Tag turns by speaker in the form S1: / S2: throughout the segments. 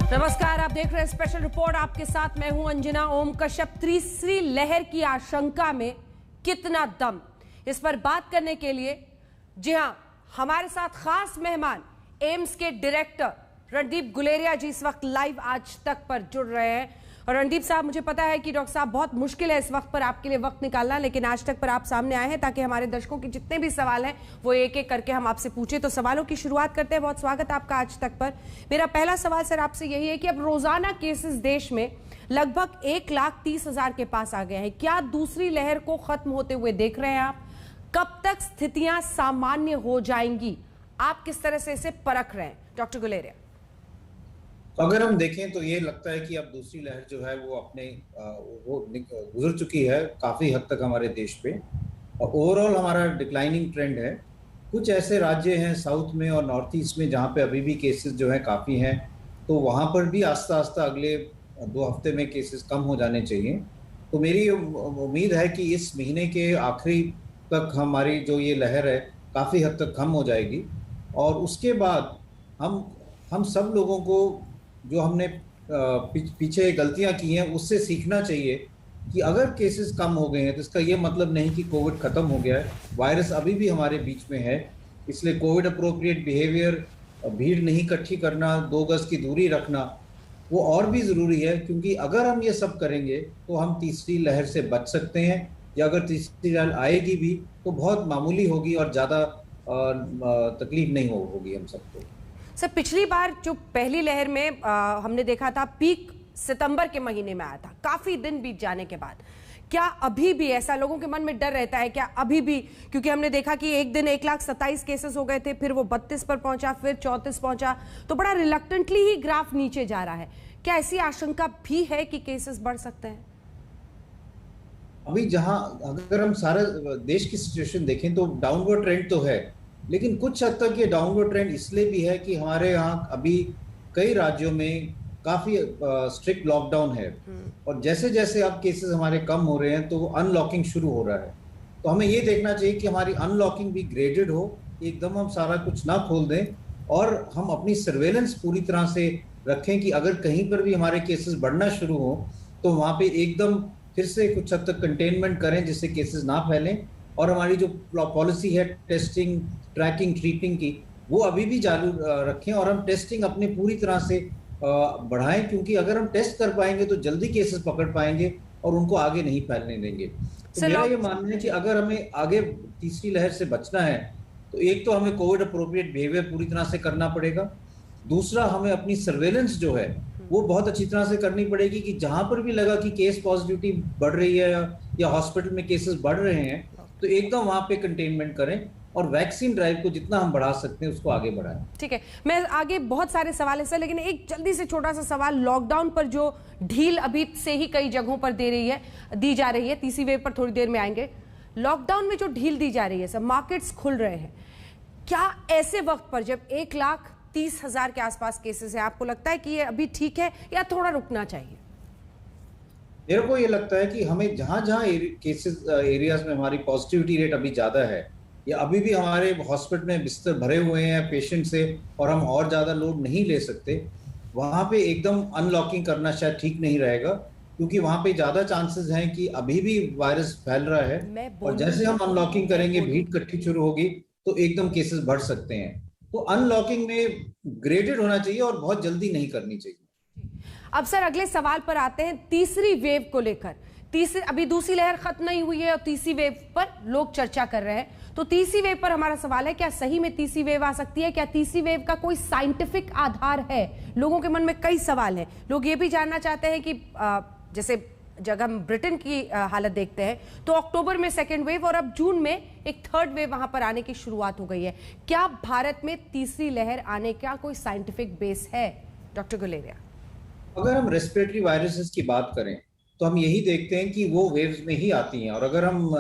S1: नमस्कार, आप देख रहे हैं स्पेशल रिपोर्ट। आपके साथ मैं हूं अंजना ओम कश्यप। तीसरी लहर की आशंका में कितना दम, इस पर बात करने के लिए जी हां, हमारे साथ खास मेहमान एम्स के डायरेक्टर रणदीप गुलेरिया जी इस वक्त लाइव आज तक पर जुड़ रहे हैं। और रणदीप साहब, मुझे पता है कि डॉक्टर साहब बहुत मुश्किल है इस वक्त पर आपके लिए वक्त निकालना, लेकिन आज तक पर आप सामने आए हैं ताकि हमारे दर्शकों के जितने भी सवाल हैं वो एक एक करके हम आपसे पूछे। तो सवालों की शुरुआत करते हैं। बहुत स्वागत आपका आज तक पर। मेरा पहला सवाल सर आपसे यही है कि अब रोजाना केसेस देश में लगभग 1,30,000 के पास आ गए हैं। क्या दूसरी लहर को खत्म होते हुए देख रहे हैं आप? कब तक स्थितियां सामान्य हो जाएंगी? आप किस तरह से इसे परख रहे हैं डॉक्टर गुलेरिया?
S2: अगर हम देखें तो ये लगता है कि अब दूसरी लहर जो है वो अपने वो गुजर चुकी है काफ़ी हद तक हमारे देश पे, और ओवरऑल हमारा डिक्लाइनिंग ट्रेंड है। कुछ ऐसे राज्य हैं साउथ में और नॉर्थ ईस्ट में जहाँ पे अभी भी केसेस जो हैं काफ़ी हैं, तो वहाँ पर भी आस्ता आस्ता अगले 2 हफ्ते में केसेस कम हो जाने चाहिए। तो मेरी उम्मीद है कि इस महीने के आखिरी तक हमारी जो ये लहर है काफ़ी हद तक कम हो जाएगी, और उसके बाद हम सब लोगों को जो हमने पीछे गलतियां की हैं उससे सीखना चाहिए कि अगर केसेस कम हो गए हैं तो इसका ये मतलब नहीं कि कोविड खत्म हो गया है। वायरस अभी भी हमारे बीच में है, इसलिए कोविड अप्रोप्रिएट बिहेवियर, भीड़ नहीं इकट्ठी करना, 2 गज की दूरी रखना, वो और भी ज़रूरी है। क्योंकि अगर हम ये सब करेंगे तो हम तीसरी लहर से बच सकते हैं, या अगर तीसरी लहर आएगी भी तो बहुत मामूली होगी और ज़्यादा तकलीफ नहीं होगी हम सबको।
S1: सर, पिछली बार जो पहली लहर में हमने देखा था पीक सितंबर के महीने में आया था, काफी दिन बीत जाने के बाद। क्या अभी भी ऐसा लोगों के मन में डर रहता है? क्या अभी भी, क्योंकि हमने देखा कि एक दिन 1,27,000 केसेस हो गए थे, फिर वो 32 पर पहुंचा, फिर 34 पहुंचा, तो बड़ा रिलक्टेंटली ही ग्राफ नीचे जा रहा है। क्या ऐसी आशंका भी है कि केसेस बढ़ सकते हैं?
S2: अभी जहां अगर हम सारे देश की सिचुएशन देखें तो डाउनवर्ड ट्रेंड तो है, लेकिन कुछ हद तक ये डाउनवर्ड ट्रेंड इसलिए भी है कि हमारे यहाँ अभी कई राज्यों में काफी स्ट्रिक्ट लॉकडाउन है, और जैसे जैसे अब केसेस हमारे कम हो रहे हैं तो अनलॉकिंग शुरू हो रहा है। तो हमें ये देखना चाहिए कि हमारी अनलॉकिंग भी ग्रेडेड हो, एकदम हम सारा कुछ ना खोल दें, और हम अपनी सर्वेलेंस पूरी तरह से रखें कि अगर कहीं पर भी हमारे केसेस बढ़ना शुरू हो तो वहाँ पे एकदम फिर से कुछ हद तक कंटेनमेंट करें जिससे केसेस ना फैलें। और हमारी जो पॉलिसी है टेस्टिंग, ट्रैकिंग, ट्रीटिंग की, वो अभी भी चालू रखें, और हम टेस्टिंग अपने पूरी तरह से बढ़ाएं, क्योंकि अगर हम टेस्ट कर पाएंगे तो जल्दी केसेस पकड़ पाएंगे और उनको आगे नहीं फैलने देंगे। तो मेरा ये मानना है कि अगर हमें आगे तीसरी लहर से बचना है तो एक तो हमें कोविड अप्रोप्रिएट बिहेवियर पूरी तरह से करना पड़ेगा, दूसरा हमें अपनी सर्वेलेंस जो है वो बहुत अच्छी तरह से करनी पड़ेगी कि जहां पर भी लगा कि केस पॉजिटिविटी बढ़ रही है या हॉस्पिटल में केसेस बढ़ रहे हैं तो एकदम वहां पे कंटेनमेंट करें, और वैक्सीन ड्राइव को जितना हम बढ़ा सकते हैं उसको आगे बढ़ाएं।
S1: ठीक है, मैं आगे बहुत सारे सवाल है सर, लेकिन एक जल्दी से छोटा सा सवाल। लॉकडाउन पर जो ढील अभी से ही कई जगहों पर दी जा रही है, तीसरी वेव पर थोड़ी देर में आएंगे। लॉकडाउन में जो ढील दी जा रही है सर, मार्केट्स खुल रहे हैं, क्या ऐसे वक्त पर जब 1,30,000 के आसपास केसेस है, आपको लगता है कि ये अभी ठीक है या थोड़ा रुकना चाहिए?
S2: मेरे को ये लगता है कि हमें जहां जहां केसेस एरियाज में हमारी पॉजिटिविटी रेट अभी ज्यादा है, या अभी भी हमारे हॉस्पिटल में बिस्तर भरे हुए हैं पेशेंट से और हम और ज्यादा लोड नहीं ले सकते, वहां पे एकदम अनलॉकिंग करना शायद ठीक नहीं रहेगा, क्योंकि वहां पे ज्यादा चांसेस हैं कि अभी भी वायरस फैल रहा है, और जैसे हम अनलॉकिंग करेंगे भीड़ इकट्ठी शुरू होगी तो एकदम केसेस बढ़ सकते हैं। तो अनलॉकिंग में ग्रेडेड होना चाहिए और बहुत जल्दी नहीं करनी चाहिए।
S1: अब सर अगले सवाल पर आते हैं, तीसरी वेव को लेकर। अभी दूसरी लहर खत्म नहीं हुई है और तीसरी वेव पर लोग चर्चा कर रहे हैं, तो तीसरी वेव पर हमारा सवाल है, क्या सही में तीसरी वेव आ सकती है? क्या तीसरी वेव का कोई साइंटिफिक आधार है? लोगों के मन में कई सवाल हैं। लोग ये भी जानना चाहते हैं कि जैसे जब हम ब्रिटेन की हालत देखते हैं तो अक्टूबर में सेकेंड वेव और अब जून में एक थर्ड वेव वहां पर आने की शुरुआत हो गई है। क्या भारत में तीसरी लहर आने का कोई साइंटिफिक बेस है डॉक्टर गुलेरिया?
S2: अगर हम रेस्पिरेटरी वायरसेस की बात करें तो हम यही देखते हैं कि वो वेव्स में ही आती हैं, और अगर हम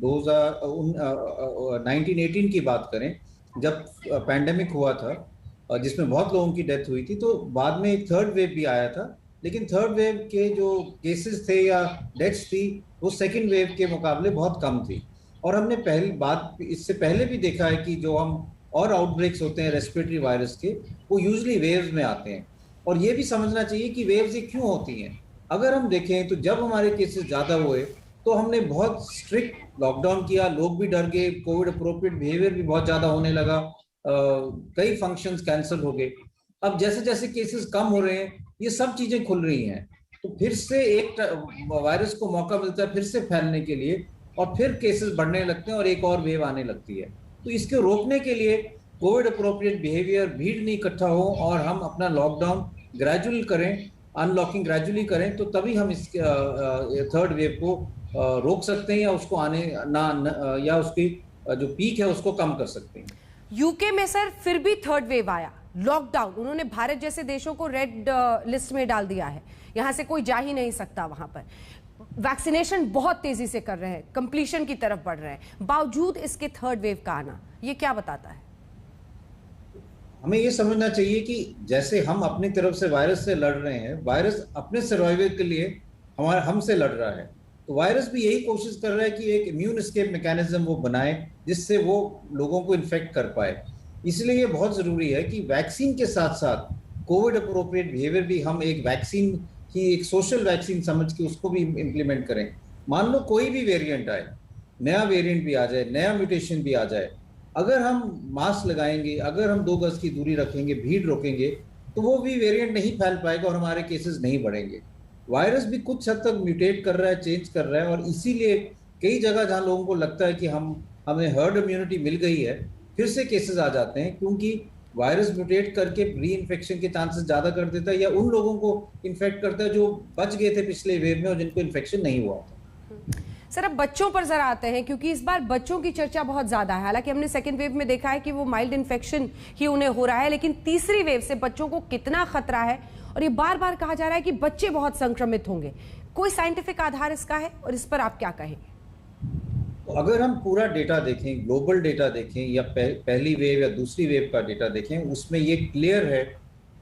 S2: 1918 की बात करें जब पैंडेमिक हुआ था जिसमें बहुत लोगों की डेथ हुई थी, तो बाद में एक थर्ड वेव भी आया था, लेकिन थर्ड वेव के जो केसेस थे या डेथ्स थी वो सेकेंड वेव के मुकाबले बहुत कम थी। और हमने पहली बात इससे पहले भी देखा है कि जो हम और आउटब्रेक्स होते हैं रेस्पिरेटरी वायरस के, वो यूजुअली वेव्स में आते हैं, और ये भी समझना चाहिए कि वेव्स ये क्यों होती हैं। अगर हम देखें तो जब हमारे केसेस ज्यादा हुए तो हमने बहुत स्ट्रिक्ट लॉकडाउन किया, लोग भी डर गए, कोविड अप्रोप्रिएट बिहेवियर भी बहुत ज्यादा होने लगा, कई फंक्शंस कैंसिल हो गए। अब जैसे जैसे केसेस कम हो रहे हैं, ये सब चीजें खुल रही हैं, तो फिर से एक वायरस को मौका मिलता है फिर से फैलने के लिए, और फिर केसेस बढ़ने लगते हैं और एक और वेव आने लगती है। तो इसको रोकने के लिए कोविड अप्रोप्रिएट बिहेवियर, भीड़ नहीं इकट्ठा हो और हम अपना लॉकडाउन ग्रेजुअल करें, अनलॉकिंग ग्रेजुअली करें, तो तभी हम इस थर्ड वेव को रोक सकते हैं या उसको आने या उसकी जो पीक है उसको कम कर सकते हैं।
S1: यूके में सर फिर भी थर्ड वेव आया, लॉकडाउन, उन्होंने भारत जैसे देशों को रेड लिस्ट में डाल दिया है, यहां से कोई जा ही नहीं सकता वहां पर। वैक्सीनेशन बहुत तेजी से कर रहे हैं, कंप्लीशन की तरफ बढ़ रहे हैं, बावजूद इसके थर्ड वेव का आना, ये क्या बताता है?
S2: हमें ये समझना चाहिए कि जैसे हम अपनी तरफ से वायरस से लड़ रहे हैं, वायरस अपने सर्वाइवल के लिए हमसे लड़ रहा है, तो वायरस भी यही कोशिश कर रहा है कि एक इम्यून एस्केप मैकेनिज्म वो बनाए जिससे वो लोगों को इन्फेक्ट कर पाए। इसलिए ये बहुत जरूरी है कि वैक्सीन के साथ साथ कोविड अप्रोप्रिएट बिहेवियर भी हम एक वैक्सीन की, एक सोशल वैक्सीन समझ के उसको भी इम्प्लीमेंट करें। मान लो कोई भी वेरिएंट आए, नया वेरिएंट भी आ जाए, नया म्यूटेशन भी आ जाए, अगर हम मास्क लगाएंगे, अगर हम 2 गज की दूरी रखेंगे, भीड़ रोकेंगे, तो वो भी वेरिएंट नहीं फैल पाएगा और हमारे केसेस नहीं बढ़ेंगे। वायरस भी कुछ हद तक म्यूटेट कर रहा है, चेंज कर रहा है, और इसीलिए कई जगह जहां लोगों को लगता है कि हमें हर्ड इम्यूनिटी मिल गई है, फिर से केसेस आ जाते हैं, क्योंकि वायरस म्यूटेट करके री इन्फेक्शन के चांसेस ज्यादा कर देता है, या उन लोगों को इन्फेक्ट करता है जो बच गए थे पिछले वेव में और जिनको इन्फेक्शन नहीं हुआ था।
S1: सर अब बच्चों पर जरा आते हैं, क्योंकि इस बार बच्चों की चर्चा बहुत ज्यादा है। हालांकि हमने सेकेंड वेव में देखा है कि वो माइल्ड इन्फेक्शन ही उन्हें हो रहा है, लेकिन तीसरी वेव से बच्चों को कितना खतरा है, और ये बार बार कहा जा रहा है कि बच्चे बहुत संक्रमित होंगे, कोई साइंटिफिक आधार इसका है, और इस पर आप क्या कहेंगे?
S2: तो अगर हम पूरा डेटा देखें, ग्लोबल डेटा देखें या पहली वेव या दूसरी वेव का डेटा देखें, उसमें ये क्लियर है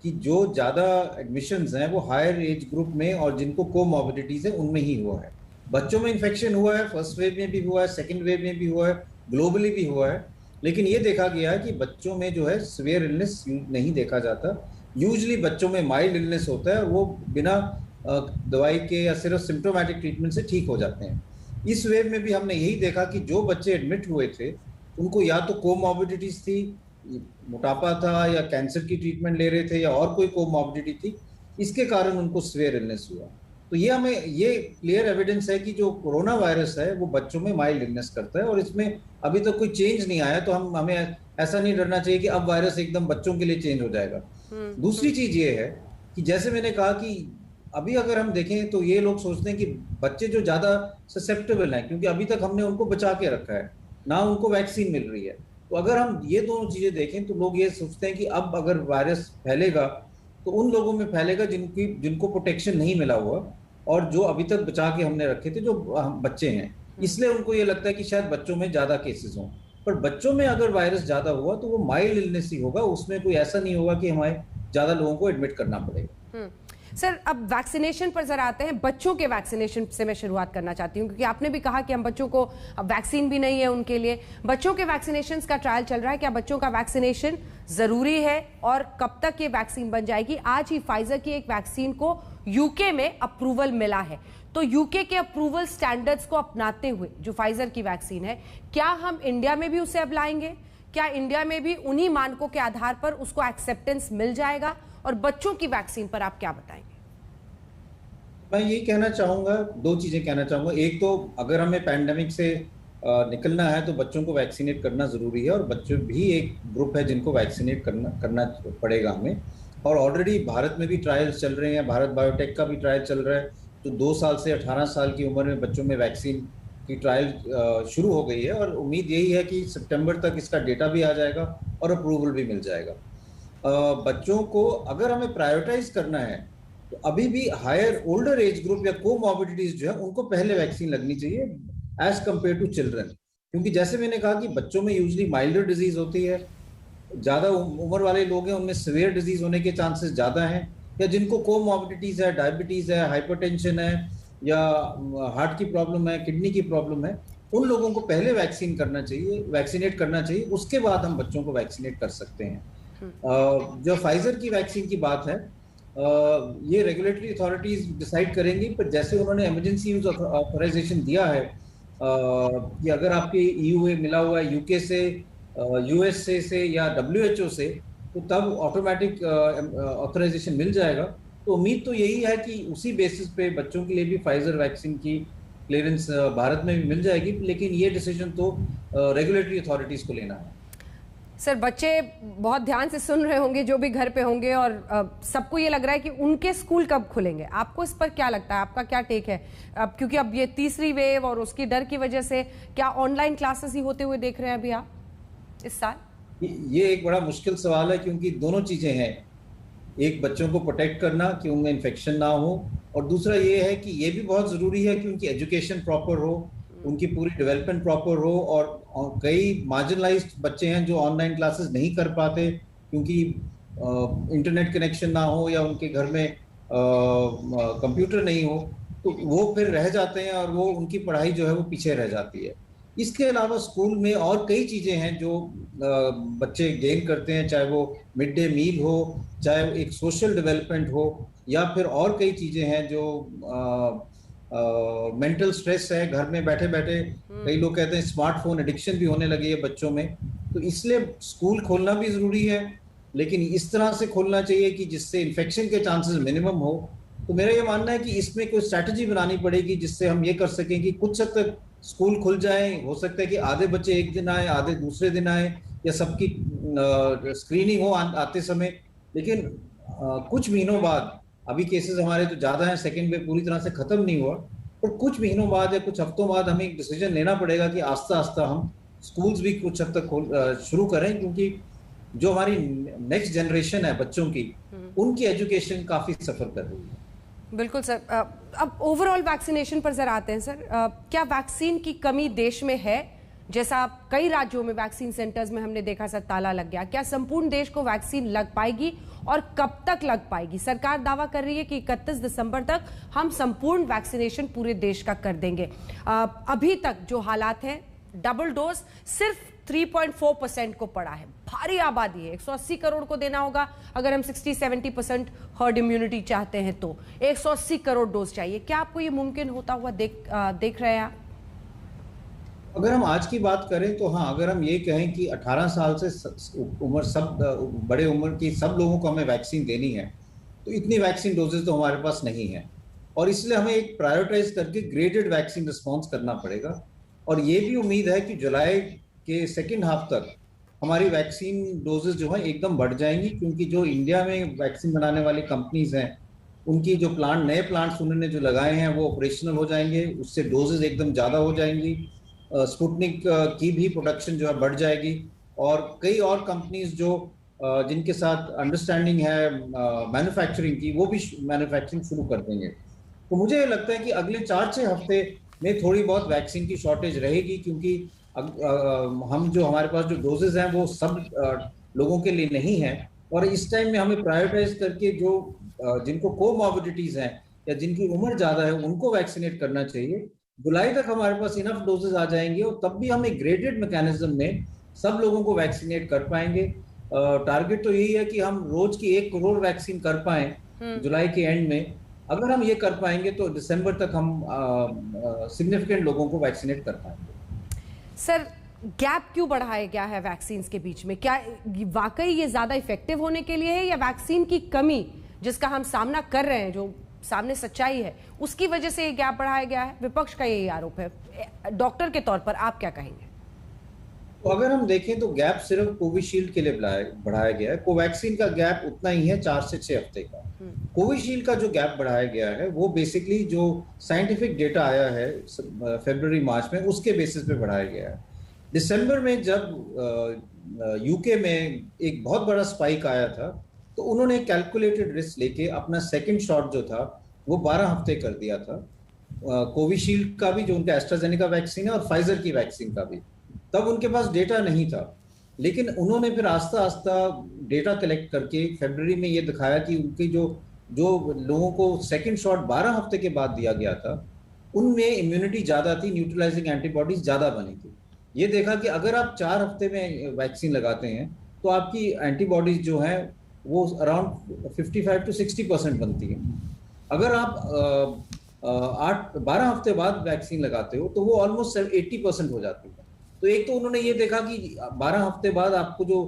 S2: कि जो ज्यादा एडमिशंस हैं वो हायर एज ग्रुप में और जिनको कोमॉर्बिडिटीज है उनमें ही हुआ है। बच्चों में इन्फेक्शन हुआ है, फर्स्ट वेव में भी हुआ है, सेकेंड वेव में भी हुआ है, ग्लोबली भी हुआ है, लेकिन ये देखा गया है कि बच्चों में जो है सीवियर इलनेस नहीं देखा जाता। यूजुअली बच्चों में माइल्ड इलनेस होता है और वो बिना दवाई के या सिर्फ सिम्टोमेटिक ट्रीटमेंट से ठीक हो जाते हैं। इस वेव में भी हमने यही देखा कि जो बच्चे एडमिट हुए थे उनको या तो कोमॉर्बिडिटीज थी, मोटापा था, या कैंसर की ट्रीटमेंट ले रहे थे, या और कोई कोमॉर्बिडिटी थी, इसके कारण उनको सीवियर इलनेस हुआ। तो ये हमें ये क्लियर एविडेंस है कि जो कोरोना वायरस है वो बच्चों में माइल्ड इलनेस करता है, और इसमें अभी तक कोई चेंज नहीं आया, तो हमें ऐसा नहीं डरना चाहिए कि अब वायरस एकदम बच्चों के लिए चेंज हो जाएगा। दूसरी चीज ये है कि जैसे मैंने कहा कि अभी अगर हम देखें तो ये लोग सोचते हैं कि बच्चे जो ज्यादा ससेप्टेबल हैं, क्योंकि अभी तक हमने उनको बचा के रखा है, ना उनको वैक्सीन मिल रही है, तो अगर हम ये दोनों चीजें देखें तो लोग ये सोचते हैं कि अब अगर वायरस फैलेगा तो उन लोगों में फैलेगा जिनको प्रोटेक्शन नहीं मिला हुआ और जो अभी तक बचा के हमने रखे थे, जो बच्चे हैं, इसलिए उनको ये लगता है कि शायद बच्चों में ज्यादा केसेस हों। पर बच्चों में अगर वायरस ज्यादा हुआ तो वो माइल्ड इलनेस ही होगा, उसमें कोई ऐसा नहीं होगा कि हमें ज्यादा लोगों को एडमिट करना पड़ेगा।
S1: सर अब वैक्सीनेशन पर जरा आते हैं। बच्चों के वैक्सीनेशन से मैं शुरुआत करना चाहती हूं, क्योंकि आपने भी कहा कि हम बच्चों को, अब वैक्सीन भी नहीं है उनके लिए, बच्चों के वैक्सीनेशन का ट्रायल चल रहा है। क्या बच्चों का वैक्सीनेशन जरूरी है और कब तक ये वैक्सीन बन जाएगी? आज ही फाइजर की एक वैक्सीन को यूके में अप्रूवल मिला है, तो यूके के अप्रूवल स्टैंडर्ड्स को अपनाते हुए जो फाइजर की वैक्सीन है, क्या हम इंडिया में भी उसे अब लाएंगे? क्या इंडिया में भी उन्हीं मानकों के आधार पर उसको एक्सेप्टेंस मिल जाएगा? और बच्चों की वैक्सीन पर आप क्या बताएंगे?
S2: मैं यही कहना चाहूंगा, 2 चीजें कहना चाहूंगा। एक तो अगर हमें पैंडेमिक से निकलना है तो बच्चों को वैक्सीनेट करना जरूरी है, और बच्चों भी एक ग्रुप है जिनको वैक्सीनेट करना पड़ेगा हमें। और ऑलरेडी भारत में भी ट्रायल्स चल रहे हैं, भारत बायोटेक का भी ट्रायल चल रहा है, तो 2 साल से 18 साल की उम्र में बच्चों में वैक्सीन की ट्रायल शुरू हो गई है, और उम्मीद यही है कि सितंबर तक इसका डेटा भी आ जाएगा और अप्रूवल भी मिल जाएगा। बच्चों को अगर हमें प्रायोरिटाइज करना है तो अभी भी हायर ओल्डर एज ग्रुप या कोमॉर्बिडिटीज जो है उनको पहले वैक्सीन लगनी चाहिए एज कंपेयर टू चिल्ड्रन, क्योंकि जैसे मैंने कहा कि बच्चों में यूजुअली माइल्डर डिजीज होती है, ज्यादा उम्र वाले लोग हैं उनमें सीवियर डिजीज होने के चांसेस ज्यादा हैं, या जिनको कोमॉर्बिडिटीज है, डायबिटीज है, हाइपरटेंशन है, या हार्ट की प्रॉब्लम है, किडनी की प्रॉब्लम है, उन लोगों को पहले वैक्सीन करना चाहिए, वैक्सीनेट करना चाहिए, उसके बाद हम बच्चों को वैक्सीनेट कर सकते हैं। जो फाइजर की वैक्सीन की बात है, ये रेगुलेटरी अथॉरिटीज डिसाइड करेंगी, पर जैसे उन्होंने इमरजेंसी यूज ऑथराइजेशन दिया है कि अगर आपके ईयू मिला हुआ है यूके से, यूएसए से या डब्ल्यूएचओ से, तो तब ऑटोमेटिक ऑथराइजेशन मिल जाएगा। तो उम्मीद तो यही है कि उसी बेसिस पे बच्चों के लिए भी फाइजर वैक्सीन की क्लियरेंस भारत में भी मिल जाएगी, लेकिन ये डिसीजन तो रेगुलेटरी अथॉरिटीज को लेना है।
S1: सर, बच्चे बहुत ध्यान से सुन रहे होंगे जो भी घर पे होंगे, और सबको ये लग रहा है कि उनके स्कूल कब खुलेंगे। आपको इस पर क्या लगता है, आपका क्या टेक है? क्योंकि अब ये तीसरी वेव और उसकी डर की वजह से क्या ऑनलाइन क्लासेस ही होते हुए देख रहे हैं अभी आप इस साल?
S2: ये एक बड़ा मुश्किल सवाल है, क्योंकि दोनों चीजें हैं। एक, बच्चों को प्रोटेक्ट करना कि उनमें इन्फेक्शन ना हो, और दूसरा ये है कि ये भी बहुत ज़रूरी है कि उनकी एजुकेशन प्रॉपर हो, उनकी पूरी डेवलपमेंट प्रॉपर हो। और कई मार्जिनलाइज्ड बच्चे हैं जो ऑनलाइन क्लासेस नहीं कर पाते क्योंकि इंटरनेट कनेक्शन ना हो या उनके घर में कंप्यूटर नहीं हो, तो वो फिर रह जाते हैं और वो उनकी पढ़ाई जो है वो पीछे रह जाती है। इसके अलावा स्कूल में और कई चीज़ें हैं जो बच्चे गेन करते हैं, चाहे वो मिड डे मील हो, चाहे एक सोशल डेवलपमेंट हो, या फिर और कई चीज़ें हैं जो मेंटल स्ट्रेस है। घर में बैठे बैठे कई लोग कहते हैं स्मार्टफोन एडिक्शन भी होने लगी है बच्चों में, तो इसलिए स्कूल खोलना भी ज़रूरी है, लेकिन इस तरह से खोलना चाहिए कि जिससे इन्फेक्शन के चांसेस मिनिमम हो। तो मेरा ये मानना है कि इसमें कोई स्ट्रैटेजी बनानी पड़ेगी जिससे हम ये कर सकें कि कुछ हद तक स्कूल खुल जाए। हो सकता है कि आधे बच्चे एक दिन आए, आधे दूसरे दिन आए, या सबकी स्क्रीनिंग हो आते समय। लेकिन कुछ महीनों बाद, अभी केसेस हमारे तो ज़्यादा हैं, सेकेंड वेव पूरी तरह से ख़त्म नहीं हुआ, पर कुछ महीनों बाद या कुछ हफ्तों बाद हमें एक डिसीजन लेना पड़ेगा कि आस्ता आस्ता हम स्कूल्स भी कुछ हद तक शुरू करें, क्योंकि जो हमारी नेक्स्ट जनरेशन है बच्चों की, उनकी एजुकेशन काफ़ी सफ़र कर रही है।
S1: बिल्कुल सर। अब ओवरऑल वैक्सीनेशन पर जरा आते हैं सर। क्या वैक्सीन की कमी देश में है? जैसा कई राज्यों में वैक्सीन सेंटर्स में हमने देखा सर ताला लग गया। क्या संपूर्ण देश को वैक्सीन लग पाएगी और कब तक लग पाएगी? सरकार दावा कर रही है कि 31 दिसंबर तक हम संपूर्ण वैक्सीनेशन पूरे देश का कर देंगे। अभी तक जो हालात हैं, डबल डोज सिर्फ 3.4% को पड़ा है। भारी आबादी है, 180 करोड़ को देना होगा अगर हम 60-70% हर्ड इम्यूनिटी चाहते हैं, तो 180 करोड़ डोज चाहिए। क्या आपको ये मुमकिन होता हुआ देख रहे हैं आप?
S2: अगर हम आज की बात करें तो हाँ, अगर हम ये कहें कि 18 साल से उम्र, सब बड़े उम्र की सब लोगों को हमें वैक्सीन देनी है, तो इतनी वैक्सीन डोजेज तो हमारे पास नहीं है, और इसलिए हमें एक प्रायोरिटाइज करके ग्रेडेड वैक्सीन रिस्पॉन्स करना पड़ेगा। और ये भी उम्मीद है कि जुलाई के सेकेंड हाफ तक हमारी वैक्सीन डोजेज जो है एकदम बढ़ जाएंगी, क्योंकि जो इंडिया में वैक्सीन बनाने वाली कंपनीज हैं, उनकी जो नए प्लांट्स उन्होंने जो लगाए हैं वो ऑपरेशनल हो जाएंगे, उससे डोजेज एकदम ज़्यादा हो जाएंगी। स्पुतनिक की भी प्रोडक्शन जो है बढ़ जाएगी, और कई और कंपनीज जो जिनके साथ अंडरस्टैंडिंग है मैन्युफैक्चरिंग की, वो भी मैन्युफैक्चरिंग शुरू कर देंगे। तो मुझे लगता है कि अगले 4-6 हफ्ते में थोड़ी बहुत वैक्सीन की शॉर्टेज रहेगी, क्योंकि हम जो हमारे पास जो डोजेज हैं वो सब लोगों के लिए नहीं है, और इस टाइम में हमें प्रायोरिटाइज करके जो जिनको कोमॉर्बिडिटीज हैं या जिनकी उम्र ज़्यादा है उनको वैक्सीनेट करना चाहिए। जुलाई तक हमारे पास इनफ डोजेज आ जाएंगे, और तब भी हम एक ग्रेडेड मैकेनिज्म में सब लोगों को वैक्सीनेट कर पाएंगे। टारगेट तो यही है कि हम रोज की 1 करोड़ वैक्सीन कर पाएं जुलाई के एंड में। अगर हम ये कर पाएंगे तो दिसंबर तक हम सिग्निफिकेंट लोगों को वैक्सीनेट कर पाएंगे।
S1: सर, गैप क्यों बढ़ाया गया है वैक्सीन के बीच में? क्या वाकई ये ज्यादा इफेक्टिव होने के लिए है, या वैक्सीन की कमी जिसका हम सामना कर रहे हैं, जो सामने सच्चाई है, उसकी वजह से ये गैप बढ़ाया गया है? विपक्ष का यही आरोप है। डॉक्टर के तौर पर आप क्या कहेंगे?
S2: तो अगर हम देखें तो गैप सिर्फ कोविशील्ड के लिए बढ़ाया गया है। कोवैक्सीन का गैप उतना ही है, 4 से 6 हफ्ते का। कोविशील्ड का जो गैप बढ़ाया गया है वो बेसिकली जो साइंटिफिक डेटा आया है फरवरी मार्च में, उसके बेसिस पे बढ़ाया गया है। दिसंबर में जब यूके में एक बहुत बड़ा स्पाइक आया था, तो उन्होंने कैलकुलेटेड रिस्क लेके अपना सेकंड शॉट जो था वो 12 हफ्ते कर दिया था। कोविशील्ड का भी, जो उनका एस्ट्राजेनेका वैक्सीन है, और फाइजर की वैक्सीन का भी। तब उनके पास डेटा नहीं था, लेकिन उन्होंने फिर आस्ता आस्ता डेटा कलेक्ट करके फरवरी में ये दिखाया कि उनकी जो लोगों को सेकंड शॉट 12 हफ्ते के बाद दिया गया था, उनमें इम्यूनिटी ज़्यादा थी, न्यूट्रलाइजिंग एंटीबॉडीज ज़्यादा बनी थी। ये देखा कि अगर आप 4 हफ्ते में वैक्सीन लगाते हैं तो आपकी एंटीबॉडीज जो हैं वो अराउंड 55 to 60% बनती है। अगर आप 8-12 हफ्ते बाद वैक्सीन लगाते हो तो वो ऑलमोस्ट 80% हो जाती है। तो एक तो उन्होंने ये देखा कि 12 हफ्ते बाद आपको जो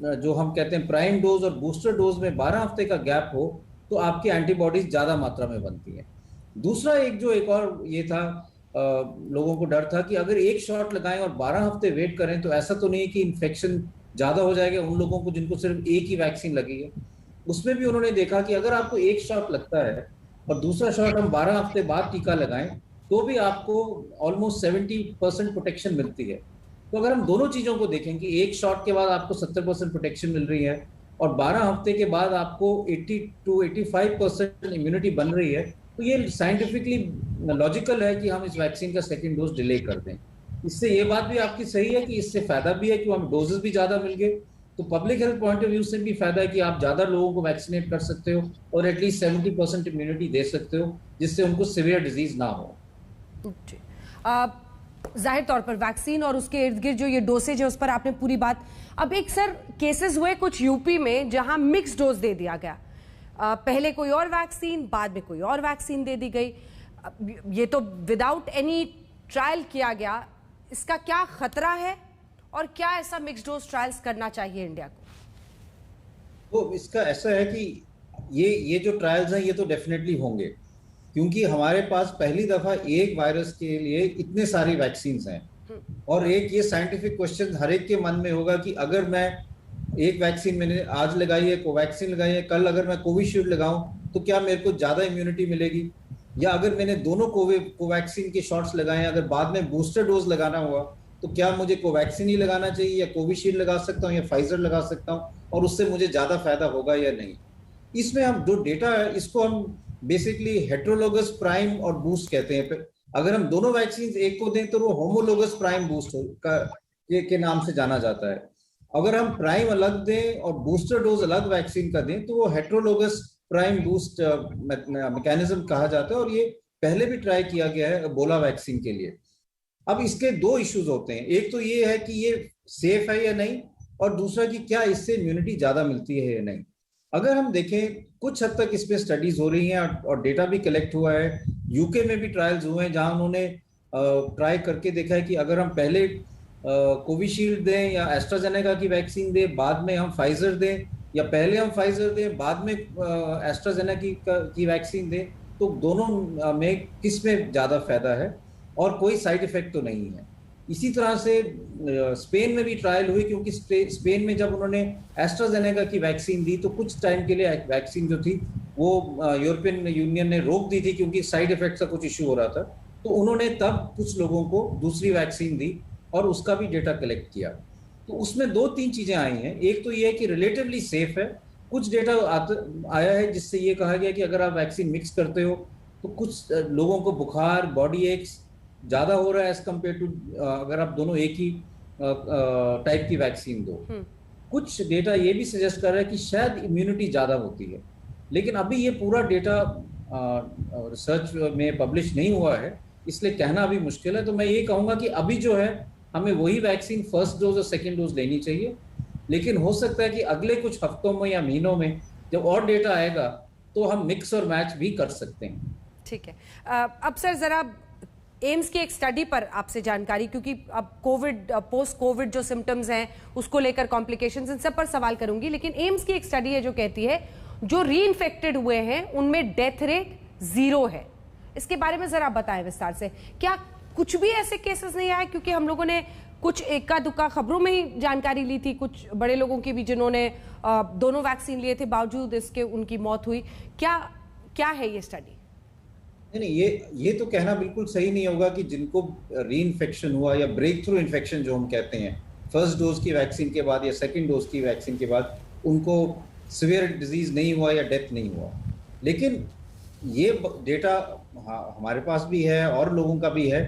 S2: जो हम कहते हैं प्राइम डोज और बूस्टर डोज में 12 हफ्ते का गैप हो तो आपकी एंटीबॉडीज ज्यादा मात्रा में बनती है। दूसरा एक और ये था, लोगों को डर था कि अगर एक शॉट लगाएं और 12 हफ्ते वेट करें तो ऐसा तो नहीं कि इन्फेक्शन ज्यादा हो जाएगा उन लोगों को जिनको सिर्फ एक ही वैक्सीन लगी है। उसमें भी उन्होंने देखा कि अगर आपको एक शॉट लगता है और दूसरा शॉट हम 12 हफ्ते बाद टीका लगाएं तो भी आपको ऑलमोस्ट 70% प्रोटेक्शन मिलती है। तो अगर हम दोनों चीजों को देखें कि एक शॉट के बाद आपको 70% प्रोटेक्शन मिल रही है और 12 हफ्ते के बाद आपको 80 to 85% इम्यूनिटी बन रही है, तो ये साइंटिफिकली लॉजिकल है कि हम इस वैक्सीन का सेकेंड डोज डिले कर दें। इससे ये बात भी आपकी सही है कि इससे फायदा भी है कि हम डोजेस भी ज्यादा मिल गए, तो public health point of view से भी फायदा है कि आप ज्यादा लोगों को वैक्सीनेट कर सकते हो और एटलीस्ट 70% इम्यूनिटी दे सकते हो जिससे उनको सीवियर डिजीज ना हो।
S1: जाहिर तौर पर वैक्सीन और उसके इर्द गिर्द जो ये डोसेज है उस पर आपने पूरी बात। अब एक सर केसेस हुए कुछ यूपी में जहां मिक्स डोज दे दिया गया, पहले कोई और वैक्सीन बाद में कोई और वैक्सीन दे दी गई, ये तो विदाउट एनी ट्रायल किया गया। इसका क्या खतरा है और क्या ऐसा मिक्स डोज ट्रायल्स करना चाहिए इंडिया को?
S2: तो इसका ऐसा है कि ये जो ट्रायल्स हैं ये तो डेफिनेटली होंगे, क्योंकि हमारे पास पहली दफा एक वायरस के लिए इतने सारी वैक्सीन हैं। और एक ये साइंटिफिक क्वेश्चन हर एक के मन में होगा कि अगर मैं एक वैक्सीन मैंने आज लगाई है, कोवैक्सीन लगाई है, कल अगर मैं कोविशील्ड लगाऊं तो क्या मेरे को ज्यादा इम्यूनिटी मिलेगी, या अगर मैंने दोनों कोवैक्सीन के शॉट्स लगाए अगर बाद में बूस्टर डोज लगाना हुआ तो क्या मुझे कोवैक्सीन ही लगाना चाहिए या कोविशील्ड लगा सकता हूँ या फाइजर लगा सकता हूँ और उससे मुझे ज्यादा फायदा होगा या नहीं। इसमें हम जो डेटा है इसको हम बेसिकली हेट्रोलोगस प्राइम और बूस्ट कहते हैं। अगर हम दोनों वैक्सीन एक को दें तो वो होमोलोगस प्राइम बूस्ट के नाम से जाना जाता है। अगर हम प्राइम अलग दें और बूस्टर डोज अलग वैक्सीन का दें तो वो हेट्रोलोगस प्राइम बूस्ट मैकेनिज्म कहा जाता है, और ये पहले भी ट्राई किया गया है एबोला वैक्सीन के लिए। अब इसके दो इश्यूज होते हैं, एक तो ये है कि ये सेफ है या नहीं, और दूसरा कि क्या इससे इम्यूनिटी ज्यादा मिलती है या नहीं। अगर हम देखें कुछ हद तक इसमें स्टडीज हो रही हैं और डेटा भी कलेक्ट हुआ है, यूके में भी ट्रायल्स हुए हैं जहां उन्होंने ट्राई करके देखा है कि अगर हम पहले कोविशील्ड दें या एस्ट्राजेनेका की वैक्सीन दें, बाद में हम फाइजर दें, या पहले हम फाइजर दें बाद में एस्ट्राजेनेका की वैक्सीन दें, तो दोनों में किस में ज्यादा फायदा है और कोई साइड इफेक्ट तो नहीं है। इसी तरह से स्पेन में भी ट्रायल हुई, क्योंकि स्पेन में जब उन्होंने एस्ट्राजेनेका की वैक्सीन दी तो कुछ टाइम के लिए वैक्सीन जो थी वो यूरोपियन यूनियन ने रोक दी थी क्योंकि साइड इफेक्ट का कुछ इश्यू हो रहा था। तो उन्होंने तब कुछ लोगों को दूसरी वैक्सीन दी और उसका भी डेटा कलेक्ट किया। तो उसमें 2-3 चीजें आई हैं। एक तो ये है कि रिलेटिवली सेफ है, कुछ डेटा आया है जिससे ये कहा गया कि अगर आप वैक्सीन मिक्स करते हो तो कुछ लोगों को बुखार, बॉडी एक्स ज्यादा हो रहा है एज कम्पेयर टू अगर आप दोनों एक ही टाइप की वैक्सीन दो। कुछ डेटा ये भी सजेस्ट कर रहा है कि शायद इम्यूनिटी ज्यादा होती है, लेकिन अभी ये पूरा डेटा रिसर्च में पब्लिश नहीं हुआ है, इसलिए कहना अभी मुश्किल है। तो मैं ये कहूंगा कि अभी जो है हमें वही वैक्सीन फर्स्ट डोज और सेकेंड डोज लेनी चाहिए, लेकिन हो सकता है कि अगले कुछ हफ्तों में या महीनों में जब और डेटा आएगा तो हम मिक्स और मैच भी कर सकते हैं।
S1: ठीक है। अब सर जरा एम्स की एक स्टडी पर आपसे जानकारी, क्योंकि अब कोविड पोस्ट कोविड जो सिम्टम्स हैं उसको लेकर कॉम्प्लिकेशंस, इन सब पर सवाल करूंगी, लेकिन एम्स की एक स्टडी है जो कहती है जो री इन्फेक्टेड हुए हैं उनमें डेथ रेट 0 है। इसके बारे में जरा बताएं विस्तार से। क्या कुछ भी ऐसे केसेस नहीं आए? क्योंकि हम लोगों ने कुछ इक्का दुक्का खबरों में ही जानकारी ली थी, कुछ बड़े लोगों की भी जिन्होंने दोनों वैक्सीन लिए थे बावजूद इसके उनकी मौत हुई। क्या है ये स्टडी?
S2: नहीं, ये तो कहना बिल्कुल सही नहीं होगा कि जिनको री इन्फेक्शन हुआ या ब्रेक थ्रू इन्फेक्शन जो हम कहते हैं फर्स्ट डोज की वैक्सीन के बाद या सेकंड डोज की वैक्सीन के बाद उनको सीवियर डिजीज नहीं हुआ या डेथ नहीं हुआ। लेकिन ये डेटा हमारे पास भी है और लोगों का भी है